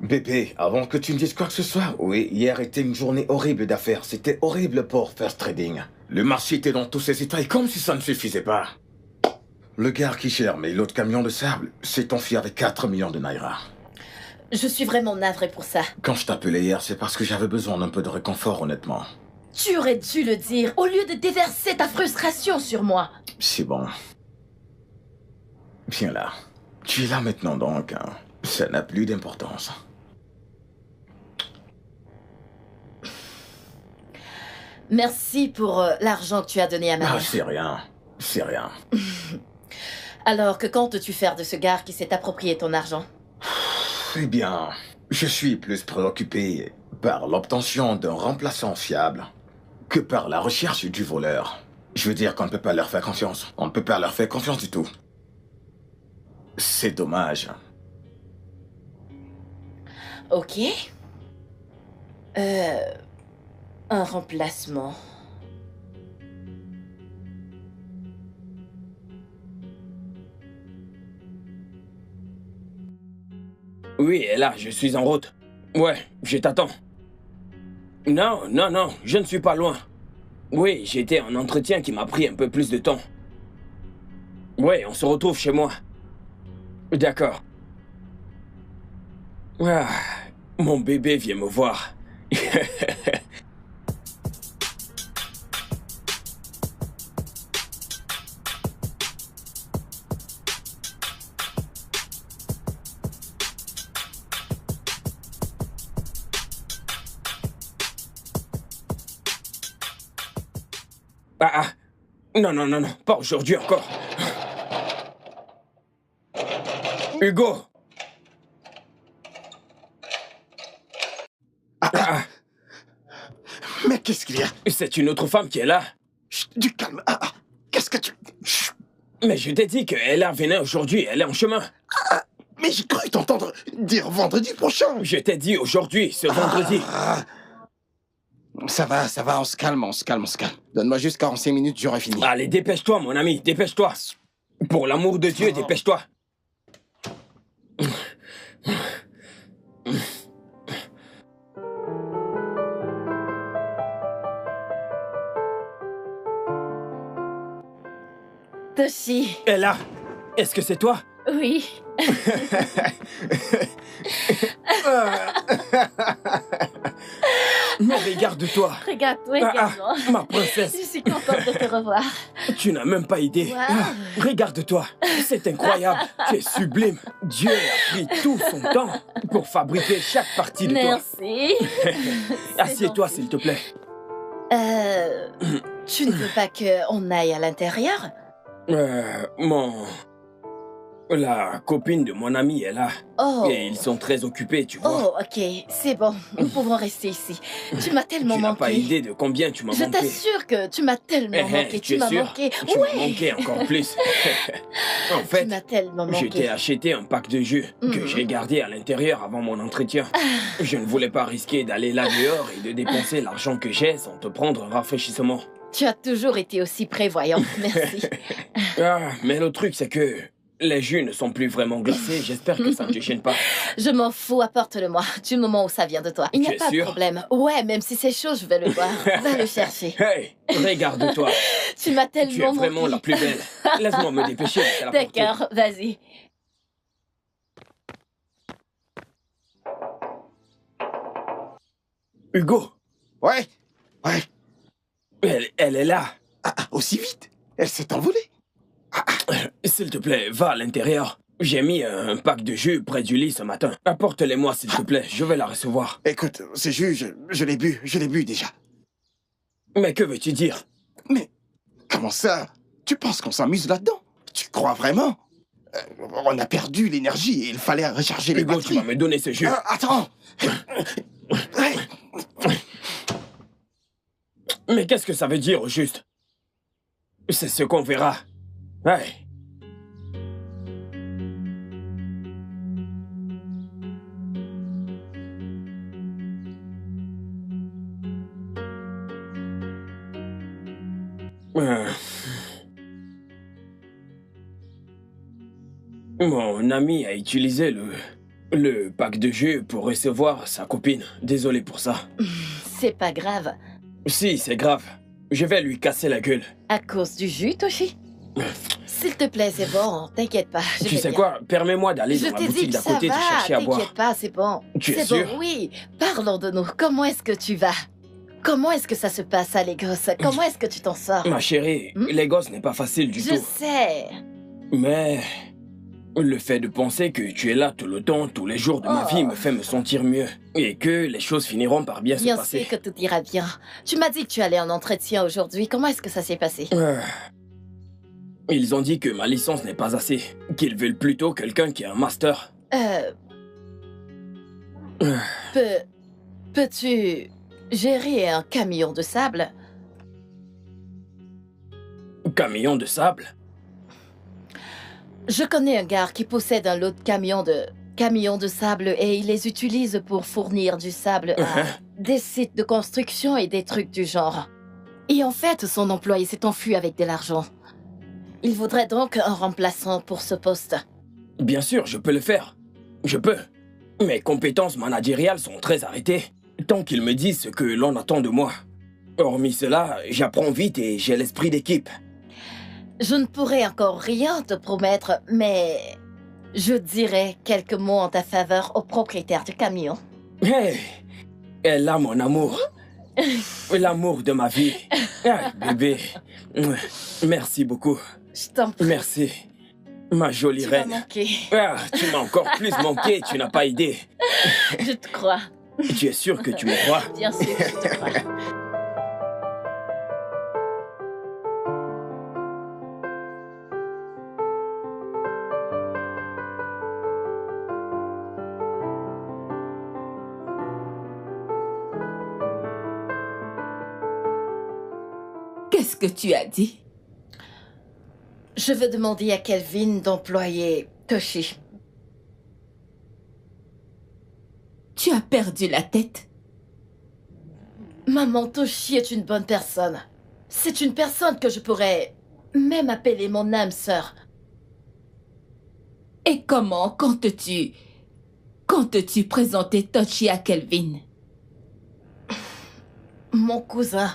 Bébé, avant que tu me dises quoi que ce soit, oui, hier était une journée horrible d'affaires. C'était horrible pour First Trading. Le marché était dans tous ses états et comme si ça ne suffisait pas. Le gars qui gère mes lots de camions de sable s'est enfui avec 4 millions de naira. Je suis vraiment navrée pour ça. Quand je t'appelais hier, c'est parce que j'avais besoin d'un peu de réconfort, honnêtement. Tu aurais dû le dire, au lieu de déverser ta frustration sur moi. C'est bon. Viens là. Tu es là maintenant donc, hein. Ça n'a plus d'importance. Merci pour l'argent que tu as donné à ma Ah, mère. c'est rien. C'est rien. Alors, que comptes-tu faire de ce gars qui s'est approprié ton argent? Eh bien, je suis plus préoccupé par l'obtention d'un remplaçant fiable que par la recherche du voleur. Je veux dire qu'on ne peut pas leur faire confiance. On ne peut pas leur faire confiance du tout. C'est dommage. Ok. Un remplacement. Oui, et là, je suis en route. Ouais, je t'attends. Non, non, non, je ne suis pas loin. Oui, j'étais en entretien qui m'a pris un peu plus de temps. Oui, on se retrouve chez moi. D'accord. Ah, mon bébé vient me voir. Ah, non, non, non, non, pas aujourd'hui encore. Hugo! Mais qu'est-ce qu'il y a? C'est une autre femme qui est là. Chut, du calme. Qu'est-ce que tu... Chut. Mais je t'ai dit qu'elle venait aujourd'hui, elle est en chemin. Mais j'ai cru t'entendre dire vendredi prochain. Je t'ai dit aujourd'hui, ce vendredi. Ça va, on se calme, on se calme. Donne-moi juste 45 minutes, j'aurai fini. Allez, dépêche-toi, mon ami, dépêche-toi. Pour l'amour de Dieu, dépêche-toi. Toshi. Et là, est-ce que c'est toi? Oui. Mais regarde-toi. Regarde-toi également. Ma princesse. Je suis contente de te revoir. Tu n'as même pas idée. Wow. Regarde-toi. C'est incroyable. Tu es sublime. Dieu a pris tout son temps pour fabriquer chaque partie de toi. Merci. Assieds-toi, gentil. s'il te plaît. Tu ne veux pas qu'on aille à l'intérieur? La copine de mon ami est là. Oh. Et ils sont très occupés, tu vois. Oh, ok, c'est bon. Nous pouvons rester ici. Tu m'as tellement Tu n'as manqué. pas idée de combien tu m'as Je manqué. t'assure que tu m'as tellement manqué. Tu es m'as sûr? manqué. Tu m'as Ouais. manqué encore plus. En Tu fait, m'as tellement je t'ai manqué. acheté un pack de jus que j'ai gardé à l'intérieur avant mon entretien. Je ne voulais pas risquer d'aller là dehors et de dépenser l'argent que j'ai sans te prendre un rafraîchissement. Tu as toujours été aussi prévoyante. Merci. Mais le truc, c'est que les jus ne sont plus vraiment glacés. J'espère que ça ne te gêne pas. Je m'en fous, apporte-le-moi. Du moment où ça vient de toi. Il n'y Tu a es pas de sûre? problème. Ouais, même si c'est chaud, je vais le boire. Va le chercher. Hey, regarde-toi. Tu m'as tellement Tu es vraiment manqué. la plus belle. Laisse-moi me dépêcher de te la porter. D'accord, vas-y. Hugo, Ouais. elle est là. Aussi vite? Elle s'est envolée? S'il te plaît, va à l'intérieur. J'ai mis un pack de jus près du lit ce matin. Apporte-les-moi, s'il te plaît. Je vais la recevoir. Écoute, ce jus, je l'ai bu déjà. Mais que veux-tu dire? Mais comment ça? Tu penses qu'on s'amuse là-dedans? Tu crois vraiment? On a perdu l'énergie et il fallait recharger les Hugo, tu batteries. vas me donner ce jus. Attends. Mais qu'est-ce que ça veut dire, au juste? C'est ce qu'on verra. Ouais. Mon ami a utilisé le pack de jus pour recevoir sa copine. Désolé pour ça. C'est pas grave. Si, c'est grave. Je vais lui casser la gueule. À cause du jus, Toshi? S'il te plaît, c'est bon. T'inquiète pas. Je Tu vais sais bien. quoi? Permets-moi d'aller Je dans la t'ai dit boutique que d'à ça côté te va. chercher à boire. T'inquiète pas, c'est bon. Tu es C'est sûr? bon, oui. Parlons de nous. Comment est-ce que tu vas? Comment est-ce que ça se passe à Lagos? Comment est-ce que tu t'en sors? Ma chérie, les gosses n'est pas facile du Je tout. sais. Mais le fait de penser que tu es là tout le temps, tous les jours de ma vie me fait me sentir mieux. Et que les choses finiront par bien se Bien passer. sûr que tout ira bien. Tu m'as dit que tu allais en entretien aujourd'hui. Comment est-ce que ça s'est passé? Ils ont dit que ma licence n'est pas assez. Qu'ils veulent plutôt quelqu'un qui a un master. Peux-tu gérer un camion de sable? Camion de sable? Je connais un gars qui possède un lot de camions de sable et il les utilise pour fournir du sable à des sites de construction et des trucs du genre. Et en fait, son employé s'est enfui avec de l'argent. Il voudrait donc un remplaçant pour ce poste. Bien sûr, je peux le faire. Je peux. Mes compétences managériales sont très arrêtées, tant qu'ils me disent ce que l'on attend de moi. Hormis cela, j'apprends vite et j'ai l'esprit d'équipe. Je ne pourrais encore rien te promettre, mais je dirais quelques mots en ta faveur au propriétaire du camion. Hey, elle a mon amour. L'amour de ma vie. Ah, bébé. Merci beaucoup. Je t'en prie. Merci. Ma jolie Tu m'as reine. manqué. Ah, tu m'as encore plus manqué, tu n'as pas idée. Je te crois. Tu es sûr que tu me crois? Bien sûr, je te crois. Qu'est-ce que tu as dit? Je veux demander à Kelvin d'employer Toshi. Tu as perdu la tête? Maman, Toshi est une bonne personne. C'est une personne que je pourrais même appeler mon âme sœur. Et comment comptes-tu présenter Toshi à Kelvin? Mon cousin.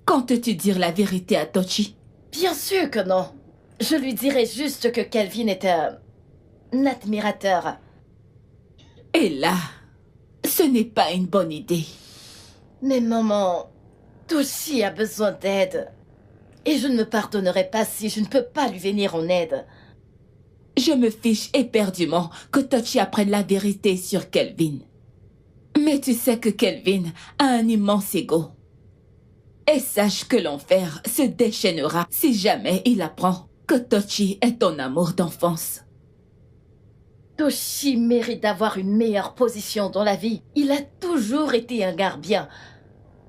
Comptes-tu dire la vérité à Toshi? Bien sûr que non. Je lui dirai juste que Kelvin est un admirateur. Et là, ce n'est pas une bonne idée. Mais maman, Toshi a besoin d'aide. Et je ne me pardonnerai pas si je ne peux pas lui venir en aide. Je me fiche éperdument que Toshi apprenne la vérité sur Kelvin. Mais tu sais que Kelvin a un immense ego. Et sache que l'enfer se déchaînera si jamais il apprend que Toshi est ton amour d'enfance. Toshi mérite d'avoir une meilleure position dans la vie. Il a toujours été un gars bien.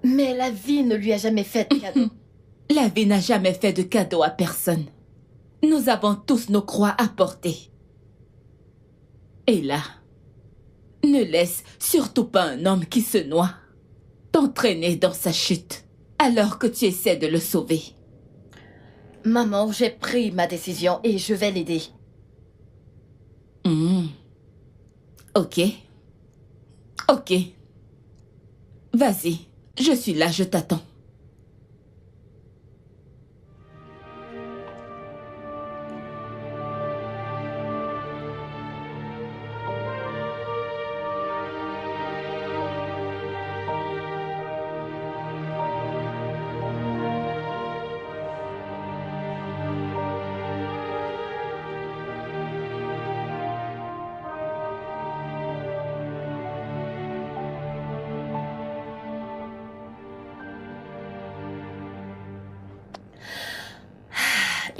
Mais la vie ne lui a jamais fait de cadeau. La vie n'a jamais fait de cadeau à personne. Nous avons tous nos croix à porter. Et là, ne laisse surtout pas un homme qui se noie t'entraîner dans sa chute alors que tu essaies de le sauver. Maman, j'ai pris ma décision et je vais l'aider. Ok. Ok. Vas-y, je suis là, je t'attends.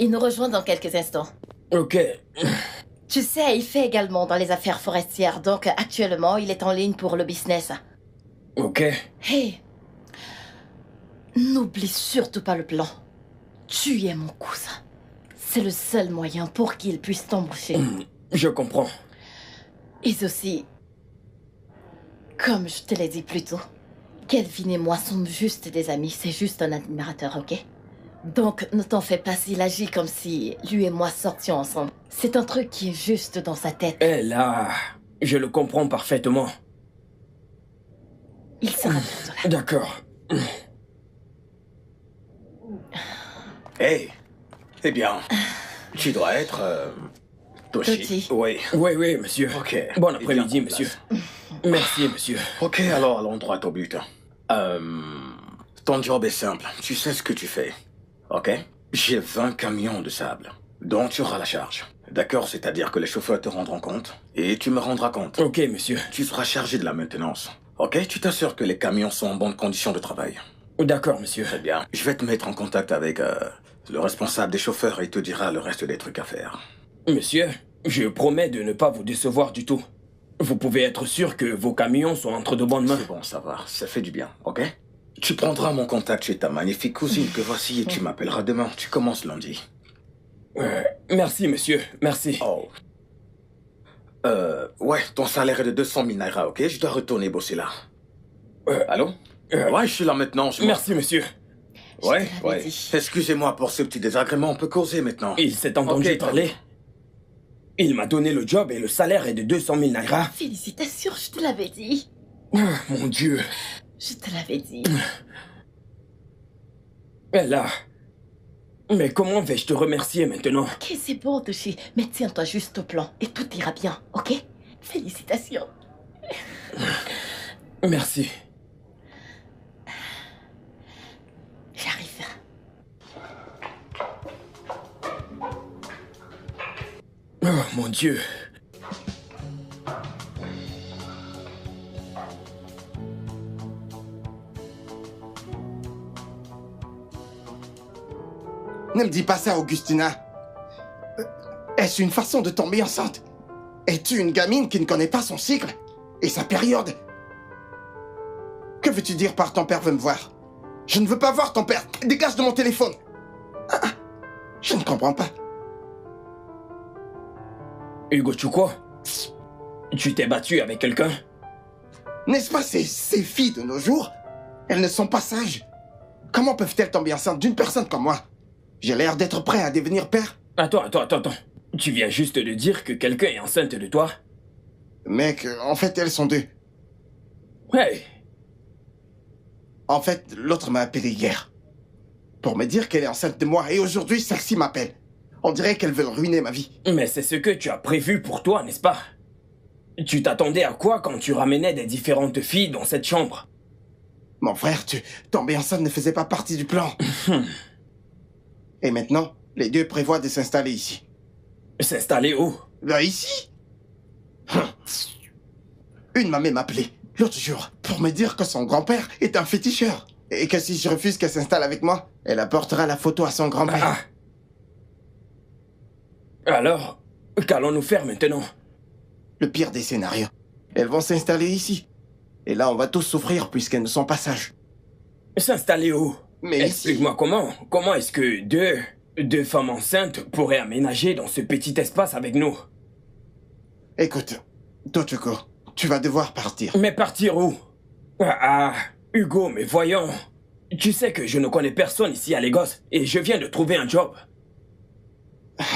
Il nous rejoint dans quelques instants. Ok. Tu sais, il fait également dans les affaires forestières, donc actuellement, il est en ligne pour le business. Ok. Hey, n'oublie surtout pas le plan. Tu es mon cousin. C'est le seul moyen pour qu'il puisse t'embaucher. Je comprends. Et aussi, comme je te l'ai dit plus tôt, Kelvin et moi sommes juste des amis, c'est juste un admirateur, ok? Donc, ne t'en fais pas s'il agit comme si lui et moi sortions ensemble. C'est un truc qui est juste dans sa tête. Eh là, je le comprends parfaitement. Il sera bientôt là. D'accord. Hey, eh bien, tu dois être... Toshi. Toshi. Oui. Oui, monsieur. Ok. Bon Eh bien, après-midi, prends monsieur. place. Merci, monsieur. Ok, alors allons droit au but. Ton job est simple. Tu sais ce que tu fais. Ok? J'ai 20 camions de sable dont tu auras la charge. D'accord? C'est-à-dire que les chauffeurs te rendront compte et tu me rendras compte. Ok, monsieur. Tu seras chargé de la maintenance. Ok? Tu t'assures que les camions sont en bonnes conditions de travail. D'accord, monsieur. Très bien. Je vais te mettre en contact avec le responsable des chauffeurs et il te dira le reste des trucs à faire. Monsieur, je promets de ne pas vous décevoir du tout. Vous pouvez être sûr que vos camions sont entre de bonnes mains. C'est bon, ça va. Ça fait du bien, ok? Tu prendras mon contact chez ta magnifique cousine que voici et tu m'appelleras demain. Tu commences lundi. Merci, monsieur. Merci. Oh. Ouais, ton salaire est de 200 000 naira, ok? Je dois retourner bosser là. Allô? Ouais, je suis là maintenant. Merci, monsieur. Ouais, Je te l'avais ouais. dit. Excusez-moi pour ce petit désagrément, on peut causer maintenant. Il s'est entendu Ok, parler. Il m'a donné le job et le salaire est de 200 000 naira. Félicitations, je te l'avais dit. Mon Dieu. Je te l'avais dit. Et là. Mais comment vais-je te remercier maintenant? Ok, c'est bon, Toshi. Mais tiens-toi juste au plan et tout ira bien, ok? Félicitations. Merci. J'arrive. Oh, mon Dieu. Ne me dis pas ça, Augustina. Est-ce une façon de tomber enceinte? Es-tu une gamine qui ne connaît pas son cycle et sa période? Que veux-tu dire par ton père veut me voir? Je ne veux pas voir ton père. Dégage de mon téléphone. Je ne comprends pas. Hugo Chukwu, tu t'es battu avec quelqu'un? N'est-ce pas ces filles de nos jours? Elles ne sont pas sages. Comment peuvent-elles tomber enceintes d'une personne comme moi? J'ai l'air d'être prêt à devenir père. Attends. Tu viens juste de dire que quelqu'un est enceinte de toi? Mec, en fait, elles sont deux. Hey! En fait, l'autre m'a appelé hier pour me dire qu'elle est enceinte de moi et aujourd'hui, celle-ci m'appelle. On dirait qu'elles veulent ruiner ma vie. Mais c'est ce que tu as prévu pour toi, n'est-ce pas? Tu t'attendais à quoi quand tu ramenais des différentes filles dans cette chambre? Mon frère, tomber enceinte ne faisait pas partie du plan. Et maintenant, les deux prévoient de s'installer ici. S'installer où? Là, ici? Une m'a même appelé l'autre jour pour me dire que son grand-père est un féticheur. Et que si je refuse qu'elle s'installe avec moi, elle apportera la photo à son grand-père. Alors, qu'allons-nous faire maintenant? Le pire des scénarios. Elles vont s'installer ici. Et là, on va tous souffrir puisqu'elles ne sont pas sages. S'installer où? Mais ici... Explique-moi comment. Comment est-ce que deux femmes enceintes pourraient aménager dans ce petit espace avec nous? Écoute, Tochoko, tu vas devoir partir. Mais partir où? Hugo, mais voyons. Tu sais que je ne connais personne ici à Lagos et je viens de trouver un job.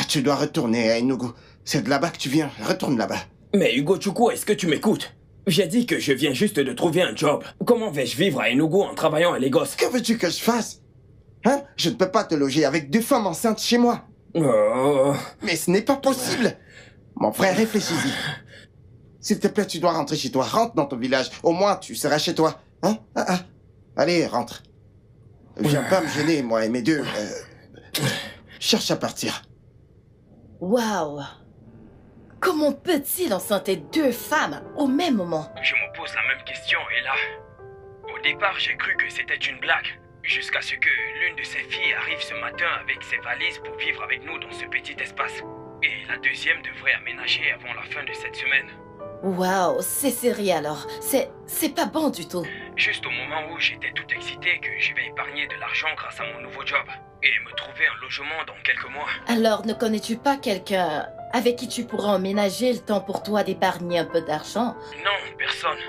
Tu dois retourner à Enugu. C'est de là-bas que tu viens. Retourne là-bas. Mais Hugo Chukwu, est-ce que tu m'écoutes? J'ai dit que je viens juste de trouver un job. Comment vais-je vivre à Enugu en travaillant à Lagos? Que veux-tu que je fasse? Hein? Je ne peux pas te loger avec deux femmes enceintes chez moi. Oh. Mais ce n'est pas possible. Mon frère, réfléchis-y. S'il te plaît, tu dois rentrer chez toi. Rentre dans ton village. Au moins, tu seras chez toi. Hein? Allez, rentre. Viens pas me gêner, moi et mes deux. Cherche à partir. Waouh! Comment peut-il enceinter deux femmes au même moment? Je me pose la même question et là... Au départ, j'ai cru que c'était une blague. Jusqu'à ce que l'une de ses filles arrive ce matin avec ses valises pour vivre avec nous dans ce petit espace. Et la deuxième devrait aménager avant la fin de cette semaine. Waouh, c'est sérieux alors. C'est pas bon du tout. Juste au moment où j'étais tout excité que je vais épargner de l'argent grâce à mon nouveau job et me trouver un logement dans quelques mois. Alors, ne connais-tu pas quelqu'un avec qui tu pourras emménager le temps pour toi d'épargner un peu d'argent? Non, personne.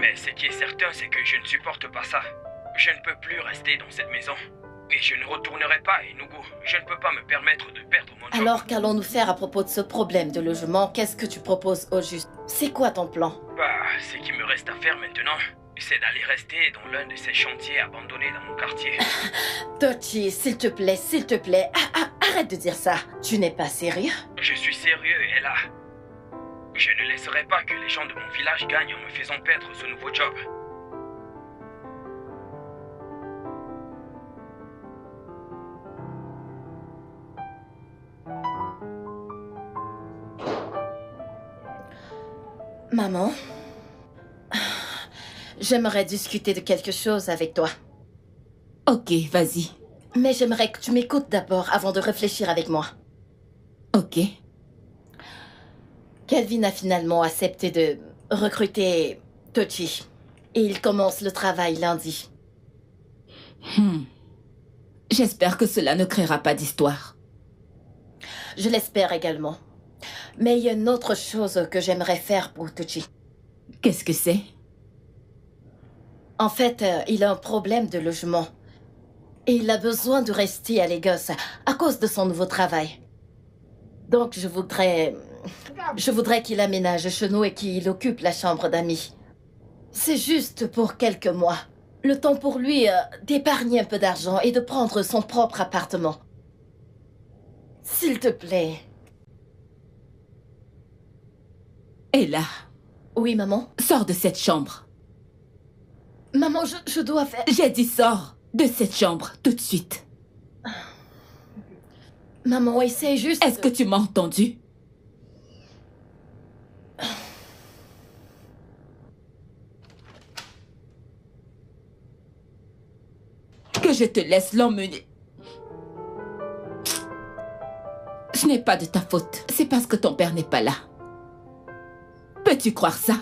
Mais ce qui est certain, c'est que je ne supporte pas ça. Je ne peux plus rester dans cette maison. Et je ne retournerai pas à Enugu. Je ne peux pas me permettre de perdre mon job. Alors, qu'allons-nous faire à propos de ce problème de logement? Qu'est-ce que tu proposes au juste? C'est quoi ton plan? Bah, ce qui me reste à faire maintenant, c'est d'aller rester dans l'un de ces chantiers abandonnés dans mon quartier. Tochi, s'il te plaît, arrête de dire ça. Tu n'es pas sérieux? Je suis sérieux, Ella. Je ne laisserai pas que les gens de mon village gagnent en me faisant perdre ce nouveau job. Maman, j'aimerais discuter de quelque chose avec toi. Ok, vas-y. Mais j'aimerais que tu m'écoutes d'abord avant de réfléchir avec moi. Ok. Kelvin a finalement accepté de recruter Tochi. Et il commence le travail lundi. J'espère que cela ne créera pas d'histoire. Je l'espère également. Mais il y a une autre chose que j'aimerais faire pour Tochi. Qu'est-ce que c'est? En fait, il a un problème de logement. Et il a besoin de rester à Lagos à cause de son nouveau travail. Donc je voudrais qu'il aménage chez nous et qu'il occupe la chambre d'amis. C'est juste pour quelques mois. Le temps pour lui d'épargner un peu d'argent et de prendre son propre appartement. S'il te plaît. Ella, Oui, maman? sors de cette chambre. Maman, je dois faire... J'ai dit sors de cette chambre tout de suite. Maman, essaie juste... Est-ce que tu m'as entendu? Que je te laisse l'emmener. Ce n'est pas de ta faute. C'est parce que ton père n'est pas là. Peux-tu croire ça?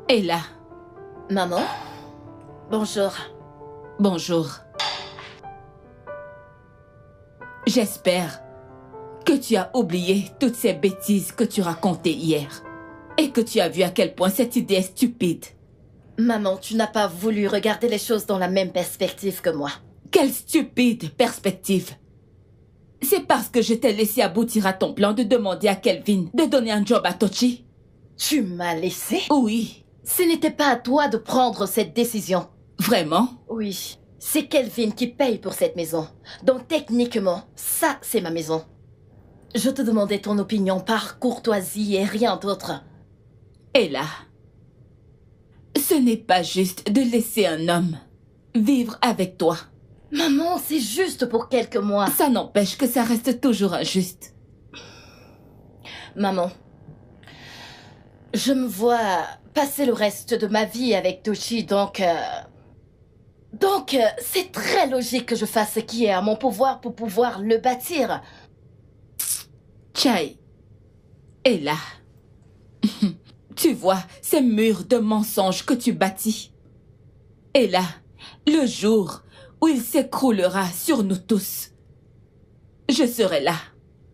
Ella, Maman? Bonjour. bonjour. J'espère que tu as oublié toutes ces bêtises que tu racontais hier et que tu as vu à quel point cette idée est stupide. Maman, tu n'as pas voulu regarder les choses dans la même perspective que moi. Quelle stupide perspective! C'est parce que je t'ai laissé aboutir à ton plan de demander à Kelvin de donner un job à Tochi? Tu m'as laissé? Oui. Ce n'était pas à toi de prendre cette décision. Vraiment? Oui. C'est Kelvin qui paye pour cette maison. Donc techniquement, ça, c'est ma maison. Je te demandais ton opinion par courtoisie et rien d'autre. Ella, ce n'est pas juste de laisser un homme vivre avec toi. Maman, c'est juste pour quelques mois. Ça n'empêche que ça reste toujours injuste. Maman, je me vois passer le reste de ma vie avec Toshi, donc c'est très logique que je fasse ce qui est à mon pouvoir pour pouvoir le bâtir. Chai, Ella, tu vois ces murs de mensonges que tu bâtis. Ella, le jour où il s'écroulera sur nous tous, je serai là,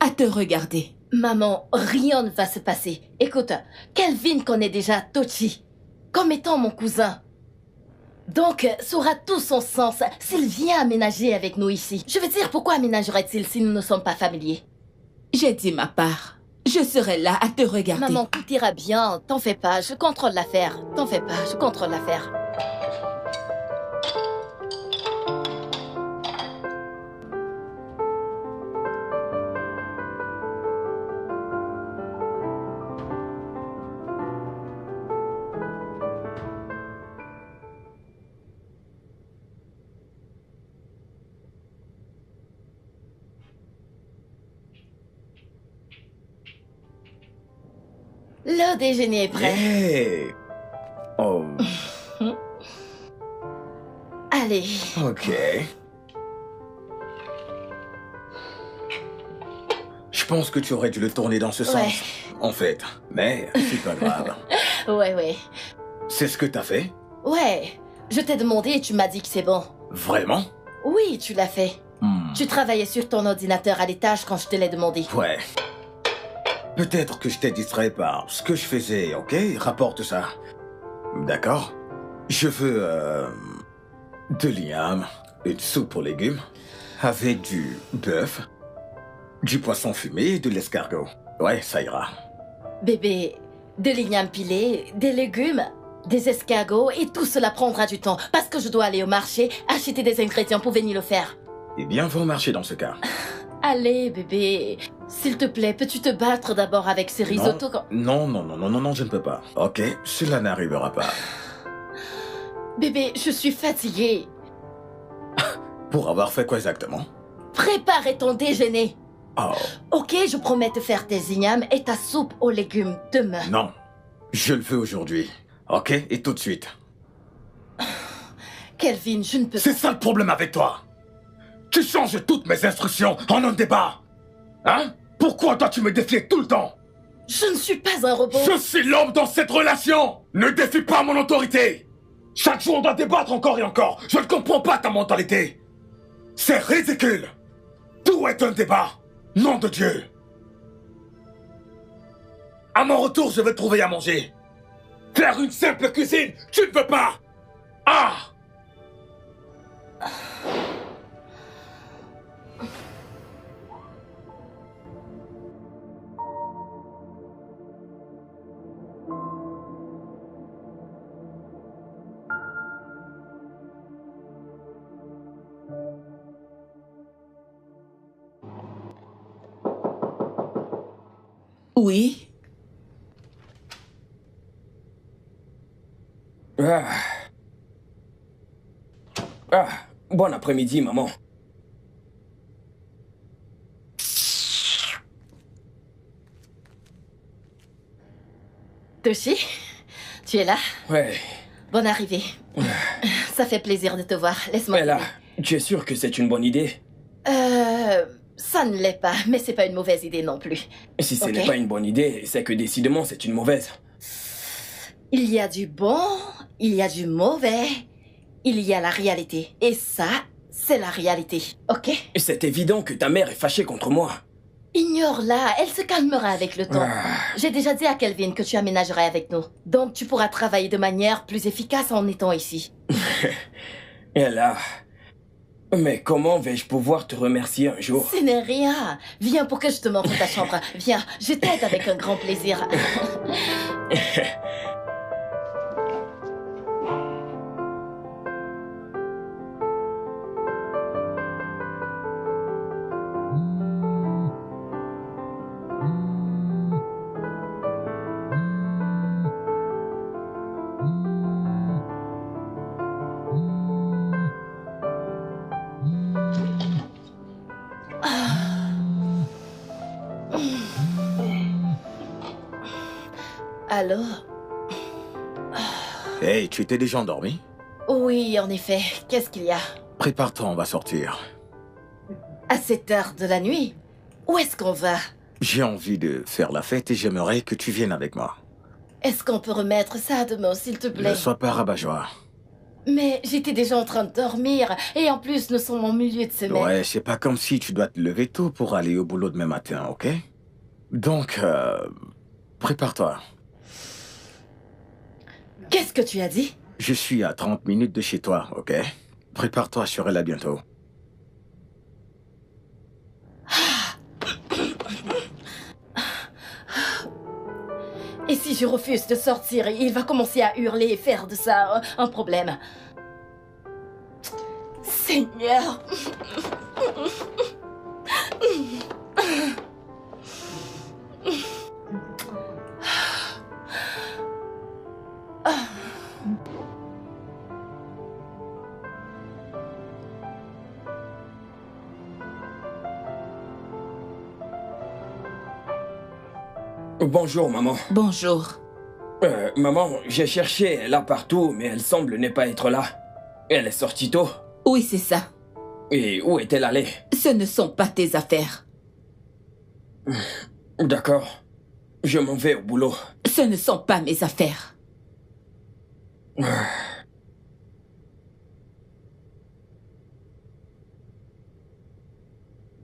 à te regarder. Maman, rien ne va se passer. Écoute, Kelvin connaît déjà Tochi comme étant mon cousin. Donc, ça aura tout son sens s'il vient aménager avec nous ici. Je veux dire, pourquoi aménagerait-il si nous ne sommes pas familiers? J'ai dit ma part. Je serai là à te regarder. Maman, tout ira bien. T'en fais pas, je contrôle l'affaire. T'en fais pas, je contrôle l'affaire. Le déjeuner est prêt. Hey. Oh, Allez. ok. Je pense que tu aurais dû le tourner dans ce Ouais. sens, en fait. Mais c'est pas grave. Ouais. C'est ce que t'as fait? Ouais. Je t'ai demandé et tu m'as dit que c'est bon. Vraiment? Oui, tu l'as fait. Hmm. Tu travaillais sur ton ordinateur à l'étage quand je te l'ai demandé. Ouais. Peut-être que je t'ai distrait par ce que je faisais, ok? Rapporte ça. D'accord? Je veux, de l'igname, une soupe aux légumes, avec du bœuf, du poisson fumé et de l'escargot. Ouais, ça ira. Bébé, de l'igname pilé, des légumes, des escargots et tout cela prendra du temps parce que je dois aller au marché acheter des ingrédients pour venir le faire. Eh bien, va au marché dans ce cas. Allez, bébé, s'il te plaît, peux-tu te battre d'abord avec ce risotto quand... Non, je ne peux pas. Ok, cela n'arrivera pas. Bébé, je suis fatiguée. Pour avoir fait quoi exactement? Préparer ton déjeuner. Oh, Ok, je promets de faire tes ignames et ta soupe aux légumes demain. non. Je le fais aujourd'hui. Ok, et tout de suite. Kelvin, je ne peux C'est ça le problème avec toi. Tu changes toutes mes instructions en un débat. Hein? Pourquoi dois-tu me défier tout le temps? Je ne suis pas un robot. Je suis l'homme dans cette relation. Ne défie pas mon autorité. Chaque jour on doit débattre encore et encore. Je ne comprends pas ta mentalité. C'est ridicule. Tout est un débat. Nom de Dieu. À mon retour, je vais trouver à manger. Faire une simple cuisine, tu ne peux pas. Ah! Oui? Ah. Ah, bon après-midi, maman. Toshi, tu es là? Ouais. Bonne arrivée. Ça fait plaisir de te voir. Laisse-moi... Mais là, tu es sûr que c'est une bonne idée? Ça ne l'est pas, mais c'est pas une mauvaise idée non plus. Si ce Ok. n'est pas une bonne idée, c'est que décidément c'est une mauvaise. Il y a du bon, il y a du mauvais, il y a la réalité. Et ça, c'est la réalité, ok? C'est évident que ta mère est fâchée contre moi. Ignore-la, elle se calmera avec le temps. Ah. J'ai déjà dit à Kelvin que tu aménagerais avec nous. Donc tu pourras travailler de manière plus efficace en étant ici. Et là... Mais comment vais-je pouvoir te remercier un jour? Ce n'est rien. Viens pour que je te montre ta chambre. Viens, je t'aide avec un grand plaisir. Alors? Hey, tu étais déjà endormi? Oui, en effet. Qu'est-ce qu'il y a? Prépare-toi, on va sortir. À cette heure de la nuit? Où est-ce qu'on va? J'ai envie de faire la fête et j'aimerais que tu viennes avec moi. Est-ce qu'on peut remettre ça demain, s'il te plaît? Ne sois pas rabat-joie. Mais j'étais déjà en train de dormir. Et en plus, nous sommes en milieu de semaine. Ouais, c'est pas comme si tu dois te lever tôt pour aller au boulot demain matin, ok? Donc, prépare-toi. Qu'est-ce que tu as dit? Je suis à 30 minutes de chez toi, ok? Prépare-toi, je serai là bientôt. Et si je refuse de sortir, il va commencer à hurler et faire de ça un problème. Seigneur. Bonjour, maman. Bonjour. Maman, j'ai cherché là partout, mais elle semble ne pas être là. Elle est sortie tôt. Oui, c'est ça. Et où est-elle allée? Ce ne sont pas tes affaires. D'accord. Je m'en vais au boulot. Ce ne sont pas mes affaires.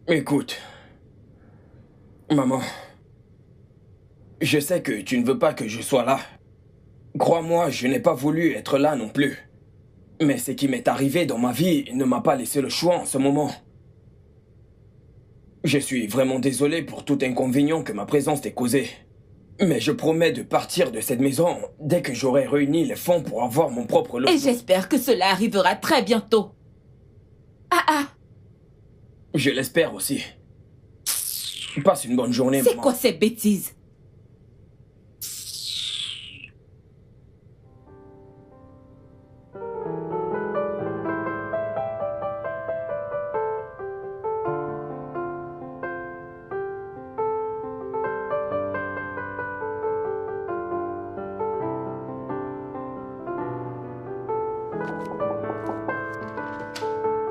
Écoute, maman, je sais que tu ne veux pas que je sois là. Crois-moi, je n'ai pas voulu être là non plus. Mais ce qui m'est arrivé dans ma vie ne m'a pas laissé le choix en ce moment. Je suis vraiment désolé pour tout inconvénient que ma présence t'ait causé. Mais je promets de partir de cette maison dès que j'aurai réuni les fonds pour avoir mon propre logement. Et j'espère que cela arrivera très bientôt. Ah. Je l'espère aussi. Passe une bonne journée, maman. C'est quoi ces bêtises?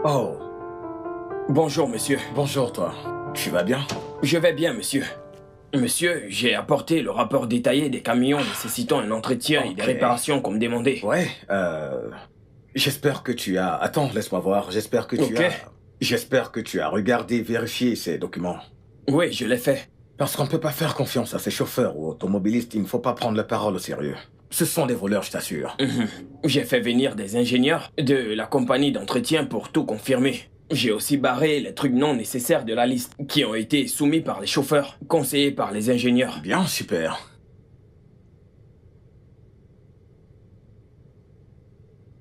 Oh, Bonjour, monsieur. bonjour toi. Tu vas bien? Je vais bien, monsieur. Monsieur, j'ai apporté le rapport détaillé des camions nécessitant un entretien et des Ok. réparations comme demandé. Ouais, j'espère que tu as... Attends, laisse-moi voir. J'espère que tu Ok. as... J'espère que tu as regardé, vérifié ces documents. Oui, je l'ai fait. Parce qu'on ne peut pas faire confiance à ces chauffeurs ou automobilistes, il ne faut pas prendre la parole au sérieux. Ce sont des voleurs, je t'assure. J'ai fait venir des ingénieurs de la compagnie d'entretien pour tout confirmer. J'ai aussi barré les trucs non nécessaires de la liste qui ont été soumis par les chauffeurs, conseillés par les ingénieurs. Bien, super.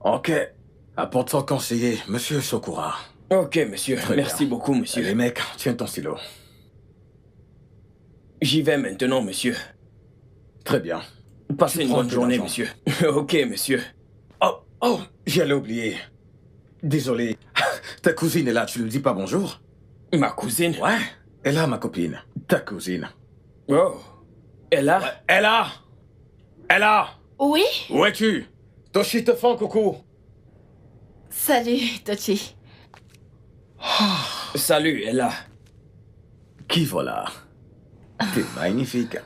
Ok. Apporte ton conseiller, monsieur Sokura. Ok, monsieur. Très Merci bien. beaucoup, monsieur. Allez, mec, tiens ton stylo. J'y vais maintenant, monsieur. Très bien. Passez Tu une prends bonne un peu journée, d'argent. monsieur. Ok, monsieur. Oh, j'allais oublier. Désolé. Ta cousine est là, tu lui dis pas bonjour? Ma cousine? Ouais, elle a ma copine. Ta cousine. Oh. Elle a? Ella! Ella! Oui? Où es-tu? Toshi te fait un coucou. Salut, Tochi. Salut, elle a. Qui voilà? T'es magnifique.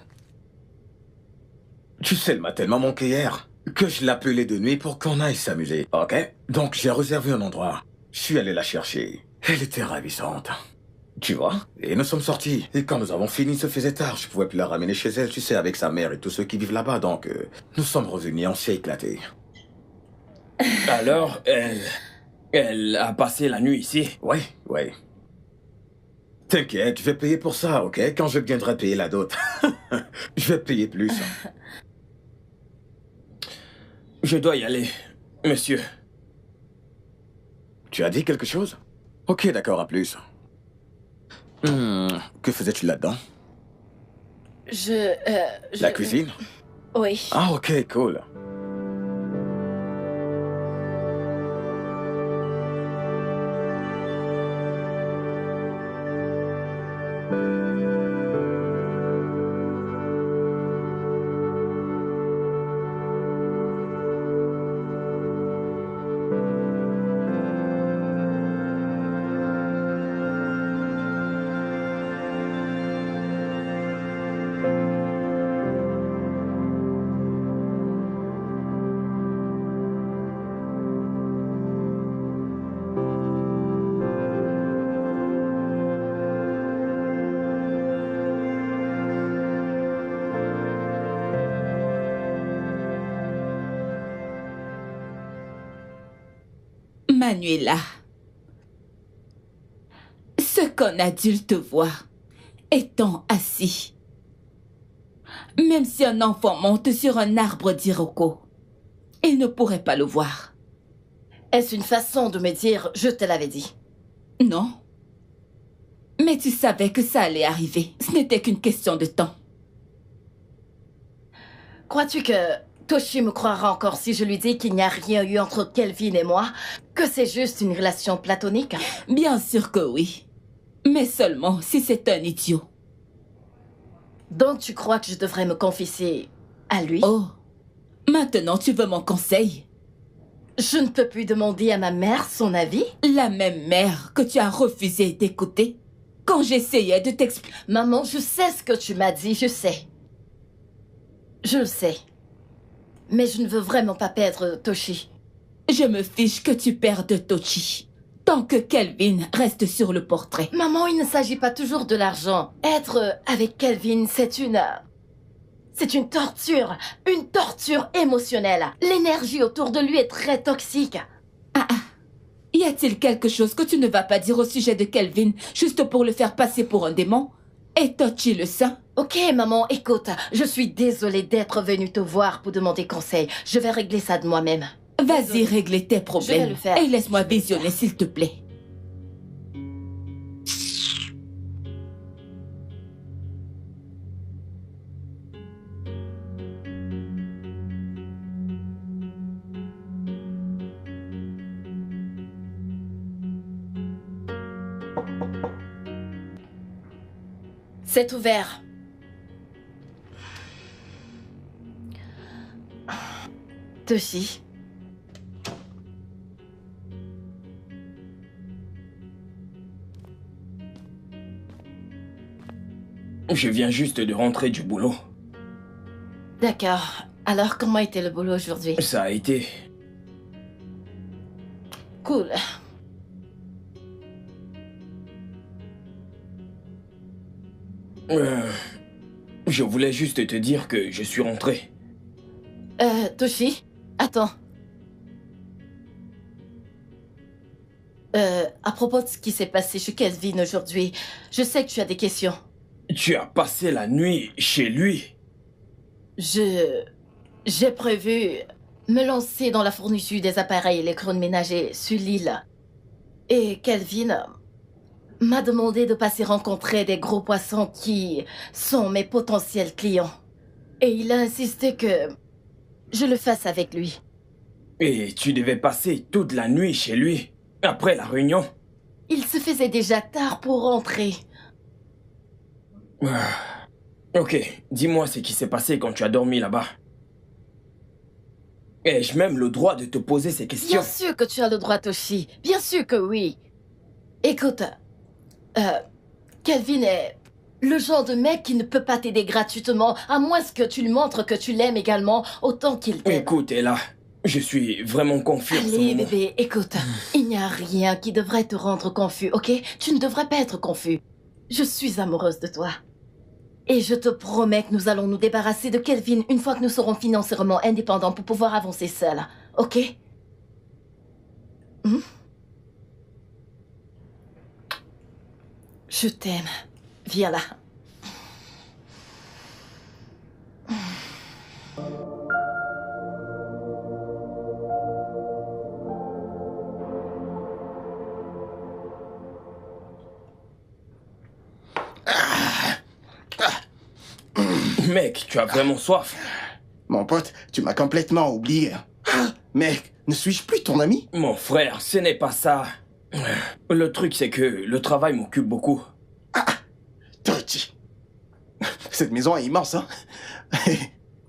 Tu sais, elle m'a tellement manqué hier que je l'appelais de nuit pour qu'on aille s'amuser, ok? Donc j'ai réservé un endroit. Je suis allé la chercher. Elle était ravissante. Tu vois? Et nous sommes sortis. Et quand nous avons fini, il se faisait tard. Je pouvais plus la ramener chez elle, tu sais, avec sa mère et tous ceux qui vivent là-bas. Donc, nous sommes revenus, on s'est éclatés. Alors, elle a passé la nuit ici. Ouais. T'inquiète, je vais payer pour ça, ok? Quand je viendrai payer la dot. Je vais payer plus. Je dois y aller, monsieur. Tu as dit quelque chose? Ok, d'accord, à plus. Que faisais-tu là-dedans? La cuisine? Oui. Ah, ok, cool. Manuela, ce qu'un adulte voit étant assis, même si un enfant monte sur un arbre d'Iroko, il ne pourrait pas le voir. Est-ce une façon de me dire « je te l'avais dit » Non. Mais tu savais que ça allait arriver. Ce n'était qu'une question de temps. Crois-tu que Toshi me croira encore si je lui dis qu'il n'y a rien eu entre Kelvin et moi, que c'est juste une relation platonique? Bien sûr que oui. Mais seulement si c'est un idiot. Donc tu crois que je devrais me confesser à lui? Oh, maintenant tu veux mon conseil? Je ne peux plus demander à ma mère son avis? La même mère que tu as refusé d'écouter quand j'essayais de t'expliquer. Maman, je sais ce que tu m'as dit, je sais. Je le sais. Mais je ne veux vraiment pas perdre Toshi. Je me fiche que tu perdes Tochi. Tant que Kelvin reste sur le portrait. Maman, il ne s'agit pas toujours de l'argent. Être avec Kelvin, c'est une torture émotionnelle. L'énergie autour de lui est très toxique. Y a-t-il quelque chose que tu ne vas pas dire au sujet de Kelvin, juste pour le faire passer pour un démon? Et Tochi le sait? Ok, maman, écoute, je suis désolée d'être venue te voir pour demander conseil. Je vais régler ça de moi-même. Vas-y, régler tes Je vais problèmes. le faire. Et laisse-moi visionner, s'il te plaît. C'est ouvert. Toshi. Je viens juste de rentrer du boulot. D'accord. Alors, comment était le boulot aujourd'hui? Ça a été... Cool. Je voulais juste te dire que je suis rentré. Toshi, attends. À propos de ce qui s'est passé chez Kelvin aujourd'hui, je sais que tu as des questions. Tu as passé la nuit chez lui? J'ai prévu me lancer dans la fourniture des appareils électroménagers sur l'île. Et Kelvin m'a demandé de passer rencontrer des gros poissons qui sont mes potentiels clients. Et il a insisté que je le fasse avec lui. Et tu devais passer toute la nuit chez lui, après la réunion? Il se faisait déjà tard pour rentrer. Ok, dis-moi ce qui s'est passé quand tu as dormi là-bas. Ai-je même le droit de te poser ces questions? Bien sûr que tu as le droit, Toshi. Bien sûr que oui. Écoute, Kelvin est le genre de mec qui ne peut pas t'aider gratuitement, à moins que tu lui montres que tu l'aimes également autant qu'il t'aime. Écoute, Ella, je suis vraiment confus en ce Allez, moment. bébé, écoute. Il n'y a rien qui devrait te rendre confus, ok? Tu ne devrais pas être confus. Je suis amoureuse de toi. Et je te promets que nous allons nous débarrasser de Kelvin une fois que nous serons financièrement indépendants pour pouvoir avancer seuls, ok? Je t'aime. Viens là. Mec, tu as vraiment soif? Mon pote, tu m'as complètement oublié. Mec, ne suis-je plus ton ami? Mon frère, ce n'est pas ça. Le truc, c'est que le travail m'occupe beaucoup. Tochi. Cette maison est immense, hein?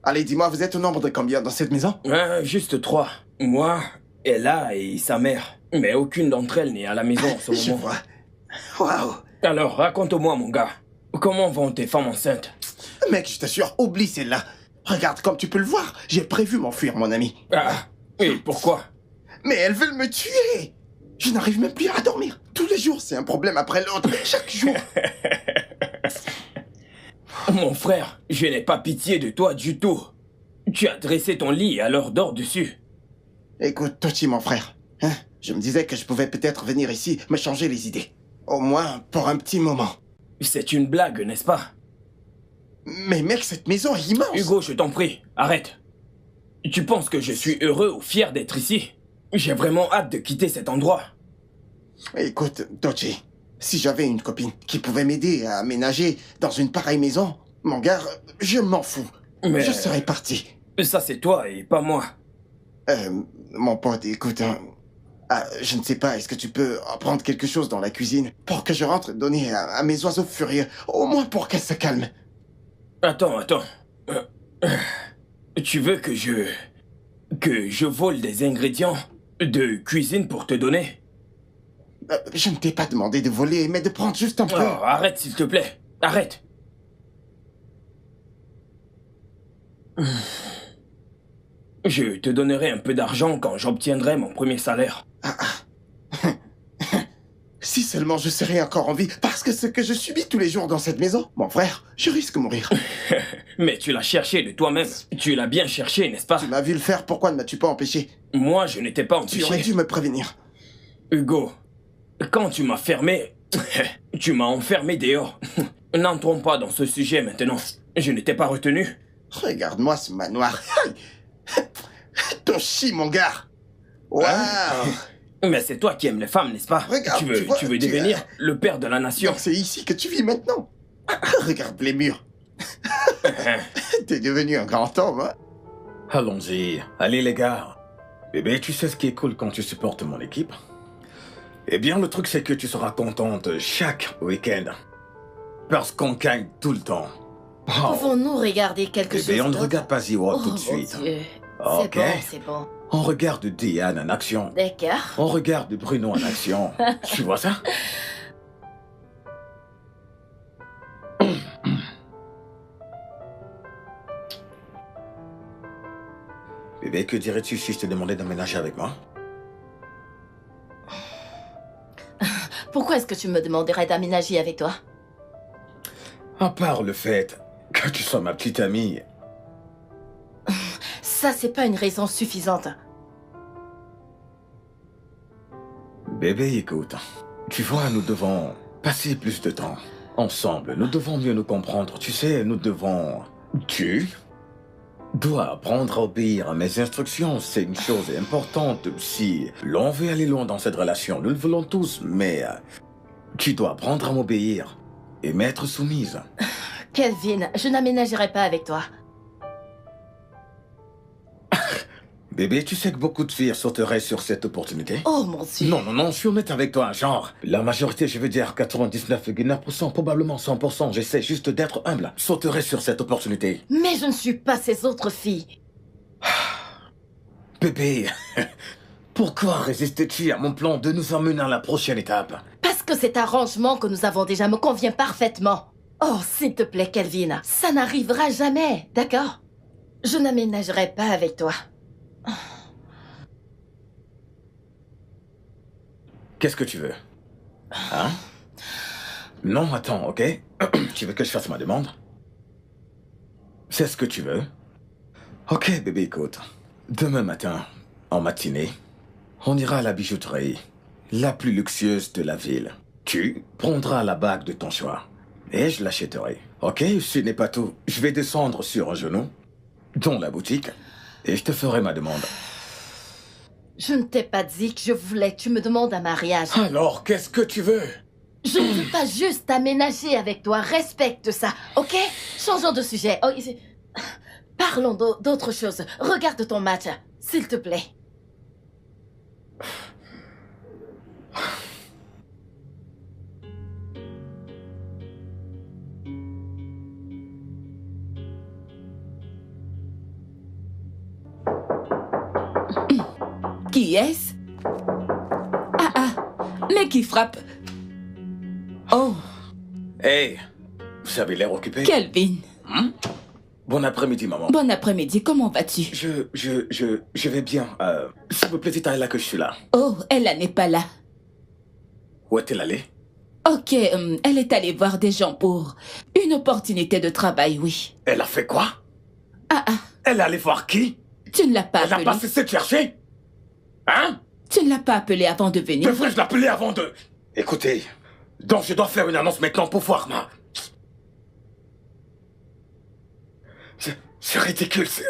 Allez, dis-moi, vous êtes au nombre de combien dans cette maison? Juste 3. Moi, Ella et sa mère. Mais aucune d'entre elles n'est à la maison en ce Je moment. vois. Waouh. Alors, raconte-moi, mon gars. Comment vont tes femmes enceintes? Mec, je t'assure, oublie celle-là. Regarde, comme tu peux le voir, j'ai prévu m'enfuir, mon ami. Et pourquoi? Mais elles veulent me tuer. Je n'arrive même plus à dormir. Tous les jours, c'est un problème après l'autre. Chaque jour. Mon frère, je n'ai pas pitié de toi du tout. Tu as dressé ton lit, alors dors dessus. Écoute, Tochi, mon frère. Hein, je me disais que je pouvais peut-être venir ici me changer les idées. Au moins, pour un petit moment. C'est une blague, n'est-ce pas? Mais mec, cette maison est immense. Hugo, je t'en prie, arrête. Tu penses que je suis heureux ou fier d'être ici? J'ai vraiment hâte de quitter cet endroit. Écoute, Tochi, si j'avais une copine qui pouvait m'aider à aménager dans une pareille maison, mon gars, je m'en fous. Mais... Je serais parti. Ça, c'est toi et pas moi. Mon pote, écoute, hein, je ne sais pas, est-ce que tu peux prendre quelque chose dans la cuisine pour que je rentre donner à mes oiseaux furieux, au moins pour qu'elles se calment. Attends. Euh, Tu veux que je vole des ingrédients de cuisine pour te donner? Je ne t'ai pas demandé de voler, mais de prendre juste un peu. Oh, arrête s'il te plaît. Arrête. Je te donnerai un peu d'argent quand j'obtiendrai mon premier salaire. Si seulement je serais encore en vie, parce que ce que je subis tous les jours dans cette maison, mon frère, je risque de mourir. Mais tu l'as cherché de toi-même. Tu l'as bien cherché, n'est-ce pas? Tu m'as vu le faire, pourquoi ne m'as-tu pas empêché? Moi, je n'étais pas Tu aurais empêché. dû me prévenir. Hugo, quand tu m'as fermé, tu m'as enfermé dehors. N'entrons pas dans ce sujet maintenant. Je n'étais pas retenu. Regarde-moi ce manoir. Ton chi, mon gars. Waouh. Mais c'est toi qui aimes les femmes, n'est-ce pas? Regarde, tu tu vois, veux tu- devenir le père de la nation. Donc c'est ici que tu vis maintenant. Regarde les murs. T'es devenu un grand homme, hein? Allons-y. Allez, les gars. Bébé, tu sais ce qui est cool quand tu supportes mon équipe? Eh bien, le truc, c'est que tu seras contente chaque week-end. Parce qu'on gagne tout le temps. Oh. Pouvons-nous regarder quelque chose Bébé, on ne d'autre? regarde pas The Wall Oh, tout de mon suite. Dieu. Ok. C'est bon. On regarde Diane en action. D'accord. On regarde Bruno en action. Tu vois ça? Bébé, que dirais-tu si je te demandais d'emménager avec moi? Pourquoi est-ce que tu me demanderais d'aménager avec toi? À part le fait que tu sois ma petite amie. Ça, c'est pas une raison suffisante. Bébé, écoute. Tu vois, nous devons passer plus de temps ensemble. Nous devons mieux nous comprendre. Tu sais, nous devons... Tu dois apprendre à obéir à mes instructions. C'est une chose importante. Si l'on veut aller loin dans cette relation, nous le voulons tous, mais tu dois apprendre à m'obéir et m'être soumise. Kelvin, je n'aménagerai pas avec toi. Bébé, tu sais que beaucoup de filles sauteraient sur cette opportunité? Oh mon Dieu. Non, je suis honnête avec toi, genre. La majorité, je veux dire 99,9%, probablement 100%, j'essaie juste d'être humble, sauterait sur cette opportunité. Mais je ne suis pas ces autres filles. Bébé, pourquoi résistes-tu à mon plan de nous emmener à la prochaine étape? Parce que cet arrangement que nous avons déjà me convient parfaitement. Oh, s'il te plaît, Kelvin, ça n'arrivera jamais, d'accord? Je n'aménagerai pas avec toi. Qu'est-ce que tu veux? Hein? Non, attends, ok? Tu veux que je fasse ma demande? C'est ce que tu veux? Ok, bébé, écoute. Demain matin, en matinée, on ira à la bijouterie, la plus luxueuse de la ville. Tu prendras la bague de ton choix et je l'achèterai. Ok, ce n'est pas tout. Je vais descendre sur un genou, dans la boutique, et je te ferai ma demande. Je ne t'ai pas dit que je voulais que tu me demandes un mariage. Alors, qu'est-ce que tu veux? Je ne veux pas juste aménager avec toi. Respecte ça, ok? Changeons de sujet. Oh, parlons d'autre chose. Regarde ton match, s'il te plaît. Qui est-ce? Ah, mais qui frappe? Oh, Hey, vous avez l'air occupé. Kelvin. Bon après-midi, maman. Bon après-midi, comment vas-tu? Je vais bien. S'il vous plaît, dites à Ella que je suis là. Oh, elle n'est pas là. Où est-elle allée? Ok, elle est allée voir des gens pour une opportunité de travail, oui. Elle a fait quoi? Ah, Elle est allée voir qui? tu ne l'as pas Elle n'a appelée. pas cessé de chercher? Hein? Tu ne l'as pas appelée avant de venir. Devrais-je l'appeler avant de... Écoutez, donc je dois faire une annonce maintenant pour voir ma... C'est ridicule, c'est...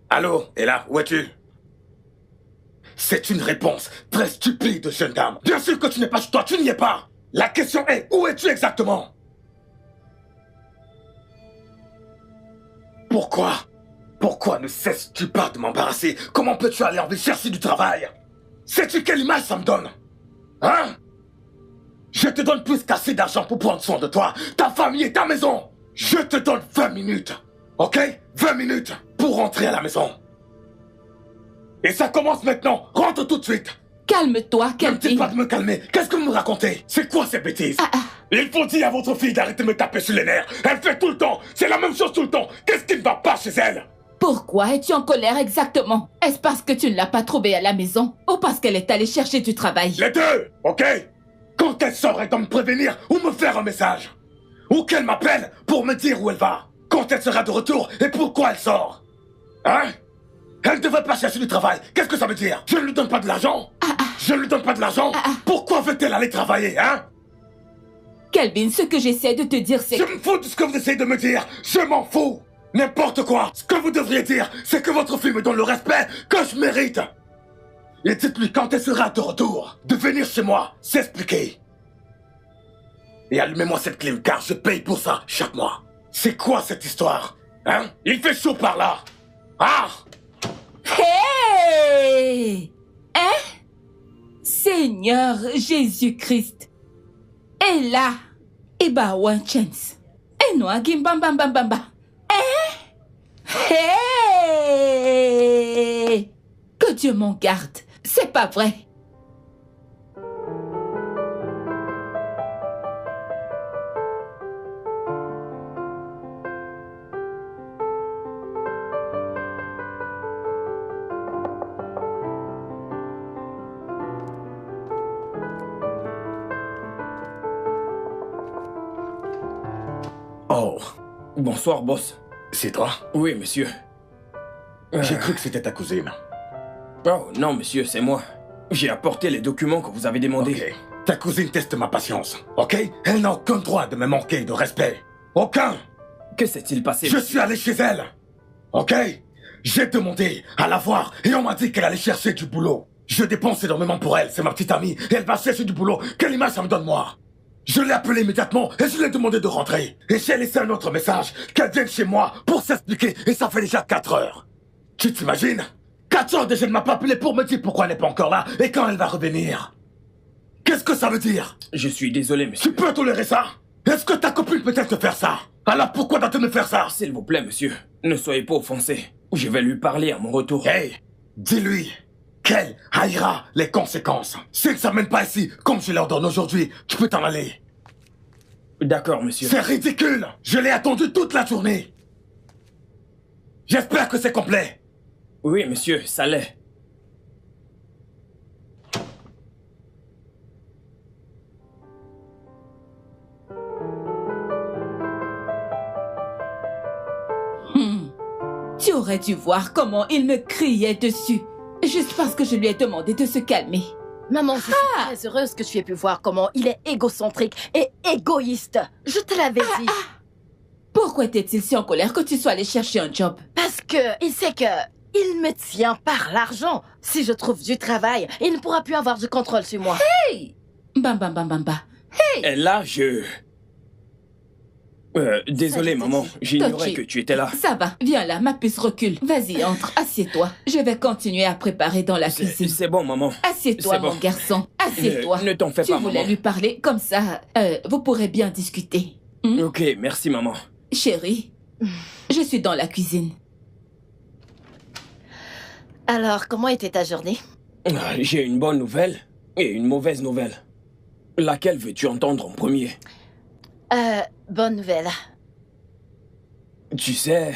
Allô, Ella, où es-tu? C'est une réponse très stupide, jeune dame. Bien sûr que tu n'es pas chez toi, tu n'y es pas. La question est, où es-tu exactement? Pourquoi ne cesses-tu pas de m'embarrasser? Comment peux-tu aller en ville chercher du travail? Sais-tu quelle image ça me donne? Hein? Je te donne plus qu'assez d'argent pour prendre soin de toi, ta famille et ta maison. Je te donne 20 minutes, ok? 20 minutes pour rentrer à la maison. Et ça commence maintenant. Rentre tout de suite. Calme-toi, Ne me Kelvin. dites pas de me calmer. Qu'est-ce que vous me racontez? C'est quoi ces bêtises? Il faut dire à votre fille d'arrêter de me taper sur les nerfs. Elle fait tout le temps. C'est la même chose tout le temps. Qu'est-ce qui ne va pas chez elle? Pourquoi es-tu en colère exactement? Est-ce parce que tu ne l'as pas trouvée à la maison ou parce qu'elle est allée chercher du travail? Les deux, ok? Quand elle sort, elle doit me prévenir ou me faire un message. Ou qu'elle m'appelle pour me dire où elle va. Quand elle sera de retour et pourquoi elle sort. Hein? Elle ne devrait pas chercher du travail. Qu'est-ce que ça veut dire? Je ne lui donne pas de l'argent? Je ne lui donne pas de l'argent? Pourquoi veut-elle aller travailler, hein? Kelvin, ce que j'essaie de te dire, c'est Je me fous de ce que vous essayez de me dire. Je m'en fous. N'importe quoi. Ce que vous devriez dire, c'est que votre fille me donne le respect que je mérite. Et dites-lui quand elle sera de retour, de venir chez moi, s'expliquer. Et allumez-moi cette clim car je paye pour ça chaque mois. C'est quoi cette histoire? Hein? Il fait chaud par là. Ah! Hey! Hein? Seigneur Jésus-Christ. Et là, et bah one chance. Et nous, gimbambambambamba. Hein? Hey! Que Dieu m'en garde. C'est pas vrai. Oh, Bonsoir, boss. c'est toi? Oui, monsieur. J'ai cru que c'était ta cousine. Oh, non, monsieur, c'est moi. J'ai apporté les documents que vous avez demandés. Ok. Ta cousine teste ma patience, ok? Elle n'a aucun droit de me manquer de respect. Aucun! Que s'est-il passé? Je suis allé chez elle, ok? J'ai demandé à la voir et on m'a dit qu'elle allait chercher du boulot. Je dépense énormément pour elle, c'est ma petite amie, et elle va chercher du boulot. Quelle image ça me donne, moi? Je l'ai appelée immédiatement et je lui ai demandé de rentrer. Et j'ai laissé un autre message, qu'elle vienne chez moi pour s'expliquer, et ça fait déjà 4 heures. Tu t'imagines? 4 heures déjà, elle ne m'a pas appelé pour me dire pourquoi elle n'est pas encore là et quand elle va revenir. Qu'est-ce que ça veut dire? Je suis désolé, monsieur. Tu peux tolérer ça? Est-ce que ta copine peut-elle te faire ça? Alors pourquoi doit-elle me faire ça? S'il vous plaît, monsieur, ne soyez pas offensé. Je vais lui parler à mon retour. Hey, dis-lui qu'elle haïra les conséquences. S'il ne s'amène pas ici, comme je leur donne aujourd'hui, tu peux t'en aller. D'accord, monsieur. C'est ridicule. Je l'ai attendu toute la journée. J'espère que c'est complet. Oui, monsieur, ça l'est. Tu aurais dû voir comment il me criait dessus. Juste parce que je lui ai demandé de se calmer. Maman, je suis très heureuse que tu aies pu voir comment il est égocentrique et égoïste. Je te l'avais dit. Pourquoi était-il si en colère que tu sois allé chercher un job? Parce que il sait que il me tient par l'argent. Si je trouve du travail, il ne pourra plus avoir du contrôle sur moi. Bam bam bam bam bam. Et là, je... désolé, maman. J'ignorais Tochi. que tu étais là. Ça va, viens là, ma puce recule. Vas-y, entre, assieds-toi. Je vais continuer à préparer dans la cuisine. C'est bon, maman. Assieds-toi, c'est bon. mon garçon. Assieds-toi. Ne t'en fais Tu pas, voulais maman. lui parler, comme ça, vous pourrez bien discuter. Ok, merci, maman. Chérie, je suis dans la cuisine. Alors, comment était ta journée? J'ai une bonne nouvelle et une mauvaise nouvelle. Laquelle veux-tu entendre en premier? Bonne nouvelle. Tu sais,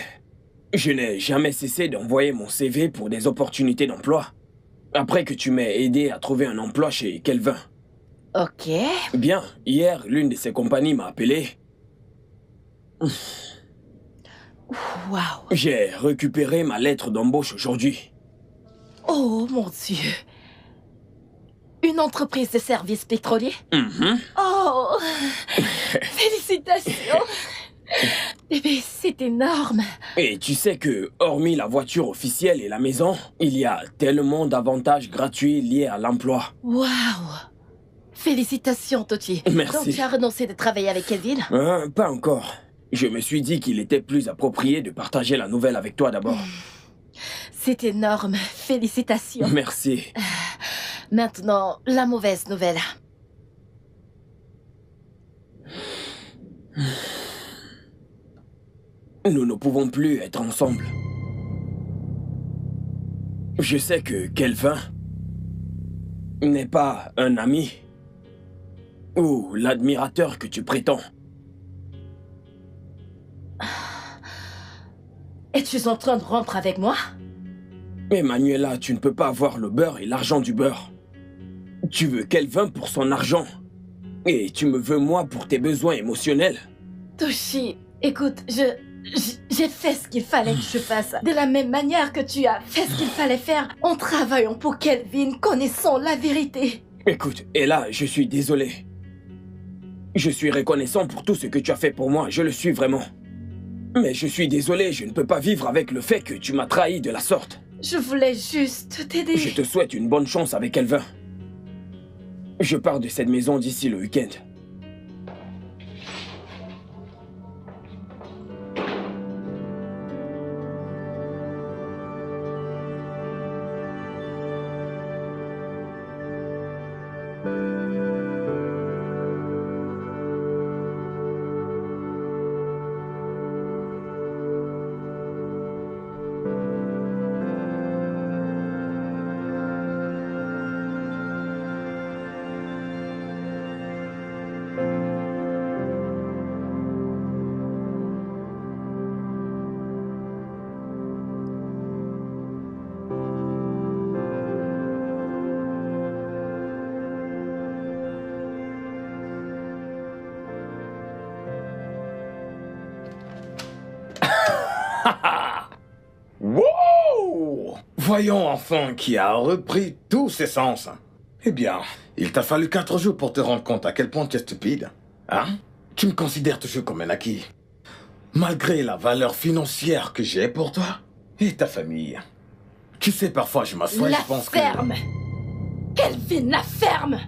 je n'ai jamais cessé d'envoyer mon CV pour des opportunités d'emploi. Après que tu m'aies aidé à trouver un emploi chez Kelvin. Ok. Bien, hier, l'une de ces compagnies m'a appelé. Waouh. J'ai récupéré ma lettre d'embauche aujourd'hui. Oh, mon Dieu. Une entreprise de services pétroliers? Oh, félicitations. Bébé, c'est énorme. Et tu sais que, hormis la voiture officielle et la maison, il y a tellement d'avantages gratuits liés à l'emploi. Waouh. Félicitations, Tochi. Merci. Donc, tu as renoncé de travailler avec Kelvin? Pas encore. Je me suis dit qu'il était plus approprié de partager la nouvelle avec toi d'abord. C'est énorme. Félicitations. Merci. Maintenant, la mauvaise nouvelle. Nous ne pouvons plus être ensemble. Je sais que Kelvin n'est pas un ami ou l'admirateur que tu prétends. Es-tu en train de rompre avec moi? Mais Manuela, tu ne peux pas avoir le beurre et l'argent du beurre. Tu veux Kelvin pour son argent. Et tu me veux moi pour tes besoins émotionnels. Toshi, écoute, j'ai fait ce qu'il fallait que je fasse. De la même manière que tu as fait ce qu'il fallait faire en travaillant pour Kelvin, connaissant la vérité. Écoute, et là, je suis désolé. Je suis reconnaissant pour tout ce que tu as fait pour moi, je le suis vraiment. Mais je suis désolé, je ne peux pas vivre avec le fait que tu m'as trahi de la sorte. Je voulais juste t'aider. Je te souhaite une bonne chance avec Kelvin. Je pars de cette maison d'ici le week-end. Wow! Voyons enfin qui a repris tous ses sens. Eh bien, il t'a fallu 4 jours pour te rendre compte à quel point tu es stupide. Hein? Tu me considères toujours comme un acquis. Malgré la valeur financière que j'ai pour toi et ta famille. Tu sais, parfois je m'assois et La je pense ferme! Kelvin, la ferme!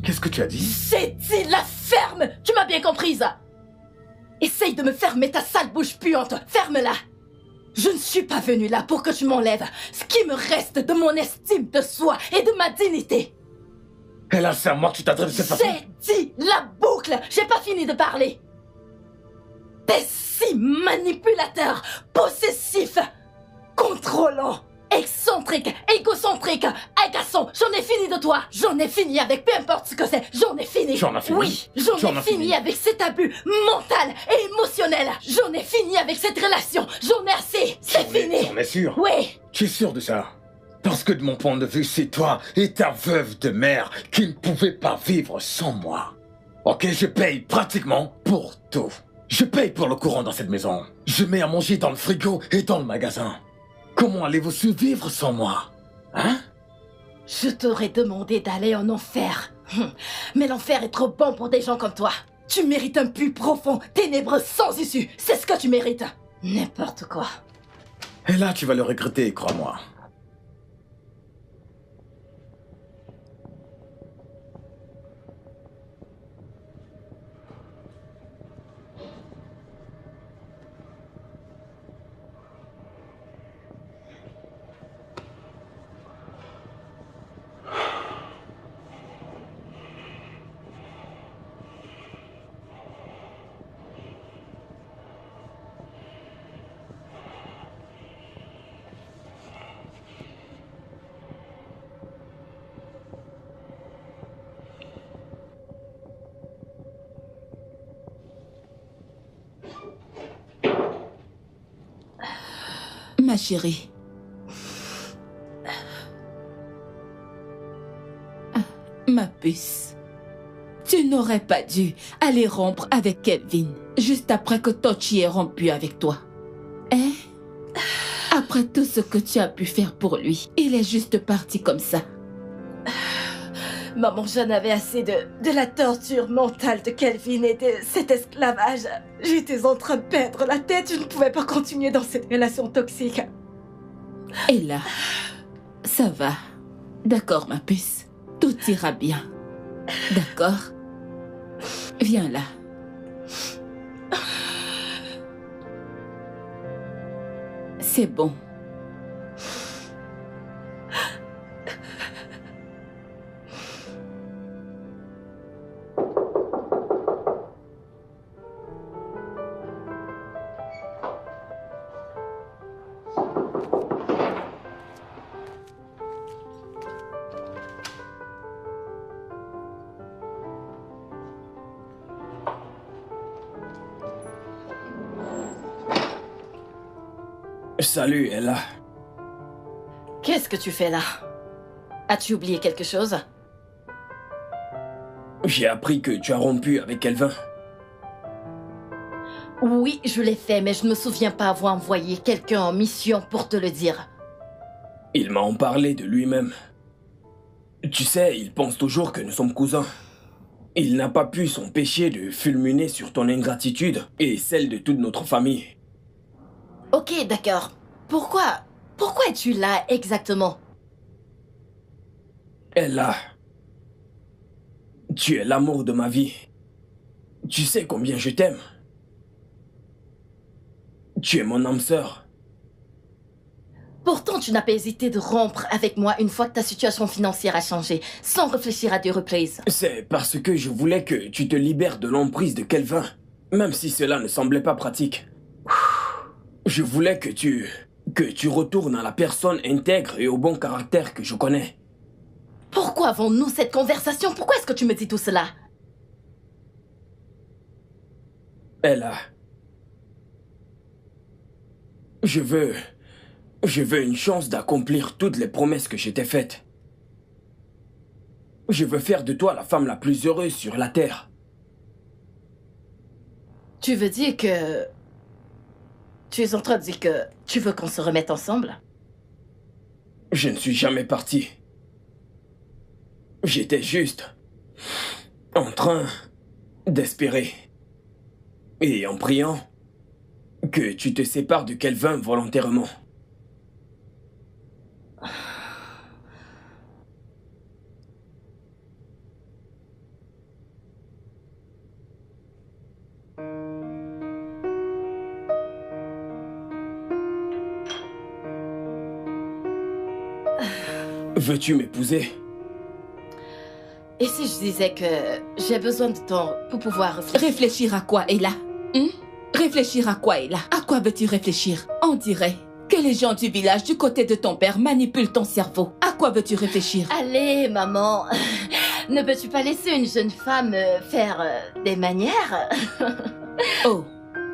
Qu'est-ce que tu as dit? J'ai dit la ferme! Tu m'as bien comprise? Essaye de me fermer ta sale bouche puante! Ferme-la! Je ne suis pas venue là pour que tu m'enlèves ce qui me reste de mon estime de soi et de ma dignité! Et là, c'est à moi que tu t'adresses de cette façon? J'ai dit la boucle! J'ai pas fini de parler! T'es si manipulateur, possessif, contrôlant, excentrique, égocentrique, agaçant. J'en ai fini de toi. J'en ai fini avec peu importe ce que c'est. J'en ai fini. J'en ai fini. Oui, j'en ai fini avec cet abus mental et émotionnel. J'en ai fini avec cette relation. J'en ai assez. C'est fini. J'en es sûr? Oui. Tu es sûr de ça? Parce que de mon point de vue, c'est toi et ta veuve de mère qui ne pouvaient pas vivre sans moi. Ok, je paye pratiquement pour tout. Je paye pour le courant dans cette maison. Je mets à manger dans le frigo et dans le magasin. Comment allez-vous survivre sans moi? Hein? Je t'aurais demandé d'aller en enfer. Mais l'enfer est trop bon pour des gens comme toi. Tu mérites un puits profond, ténébreux, sans issue. C'est ce que tu mérites. N'importe quoi. Et là, tu vas le regretter, crois-moi. Ma chérie. Ma puce. Tu n'aurais pas dû aller rompre avec Kelvin juste après que Tochi ait rompu avec toi. Hein? Après tout ce que tu as pu faire pour lui, il est juste parti comme ça. Maman, j'en avais assez de la torture mentale de Kelvin et de cet esclavage. J'étais en train de perdre la tête, je ne pouvais pas continuer dans cette relation toxique. Et là, ça va. D'accord, ma puce. Tout ira bien. D'accord? Viens là. C'est bon. Salut, Ella. Qu'est-ce que tu fais là? As-tu oublié quelque chose? J'ai appris que tu as rompu avec Kelvin. Oui, je l'ai fait, mais je ne me souviens pas avoir envoyé quelqu'un en mission pour te le dire. Il m'a en parlé de lui-même. Tu sais, il pense toujours que nous sommes cousins. Il n'a pas pu s'empêcher de fulminer sur ton ingratitude et celle de toute notre famille. Ok, d'accord. Pourquoi es-tu là exactement? Ella, tu es l'amour de ma vie. Tu sais combien je t'aime. Tu es mon âme sœur. Pourtant, tu n'as pas hésité de rompre avec moi une fois que ta situation financière a changé, sans réfléchir à deux reprises. C'est parce que je voulais que tu te libères de l'emprise de Kelvin, même si cela ne semblait pas pratique. Je voulais que tu retournes à la personne intègre et au bon caractère que je connais. Pourquoi avons-nous cette conversation? Pourquoi est-ce que tu me dis tout cela? Ella, je veux une chance d'accomplir toutes les promesses que je t'ai faites. Je veux faire de toi la femme la plus heureuse sur la terre. Tu veux dire que... Tu es en train de dire que tu veux qu'on se remette ensemble? Je ne suis jamais parti. J'étais juste en train d'espérer et en priant que tu te sépares de Kelvin volontairement. Veux-tu m'épouser? Et si je disais que j'ai besoin de temps pour pouvoir réfléchir? Réfléchir à quoi, Ella? Réfléchir à quoi, Ella? À quoi veux-tu réfléchir? On dirait que les gens du village du côté de ton père manipulent ton cerveau. À quoi veux-tu réfléchir? Allez, maman, ne peux-tu pas laisser une jeune femme faire des manières? Oh,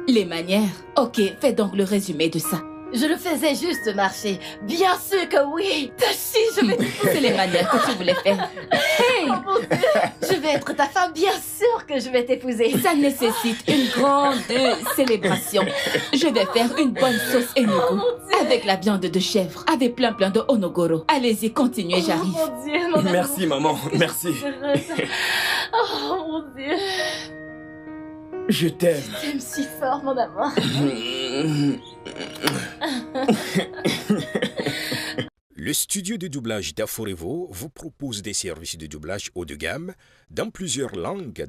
les manières. Ok, fais donc le résumé de ça. Je le faisais juste marcher. Bien sûr que oui. Tachi, je vais C'est les manières que tu voulais faire. Hey! Oh mon Dieu, je vais être ta femme, bien sûr que je vais t'épouser. Ça nécessite une grande célébration. Je vais faire une bonne sauce enogo avec la viande de chèvre, avec plein de onogoro. Allez-y, continuez, j'arrive. Oh mon Dieu, mon Merci, maman, merci. Oh mon Dieu. Je t'aime. T'aimes si fort, mon amour. Le studio de doublage d'Aforevo vous propose des services de doublage haut de gamme dans plusieurs langues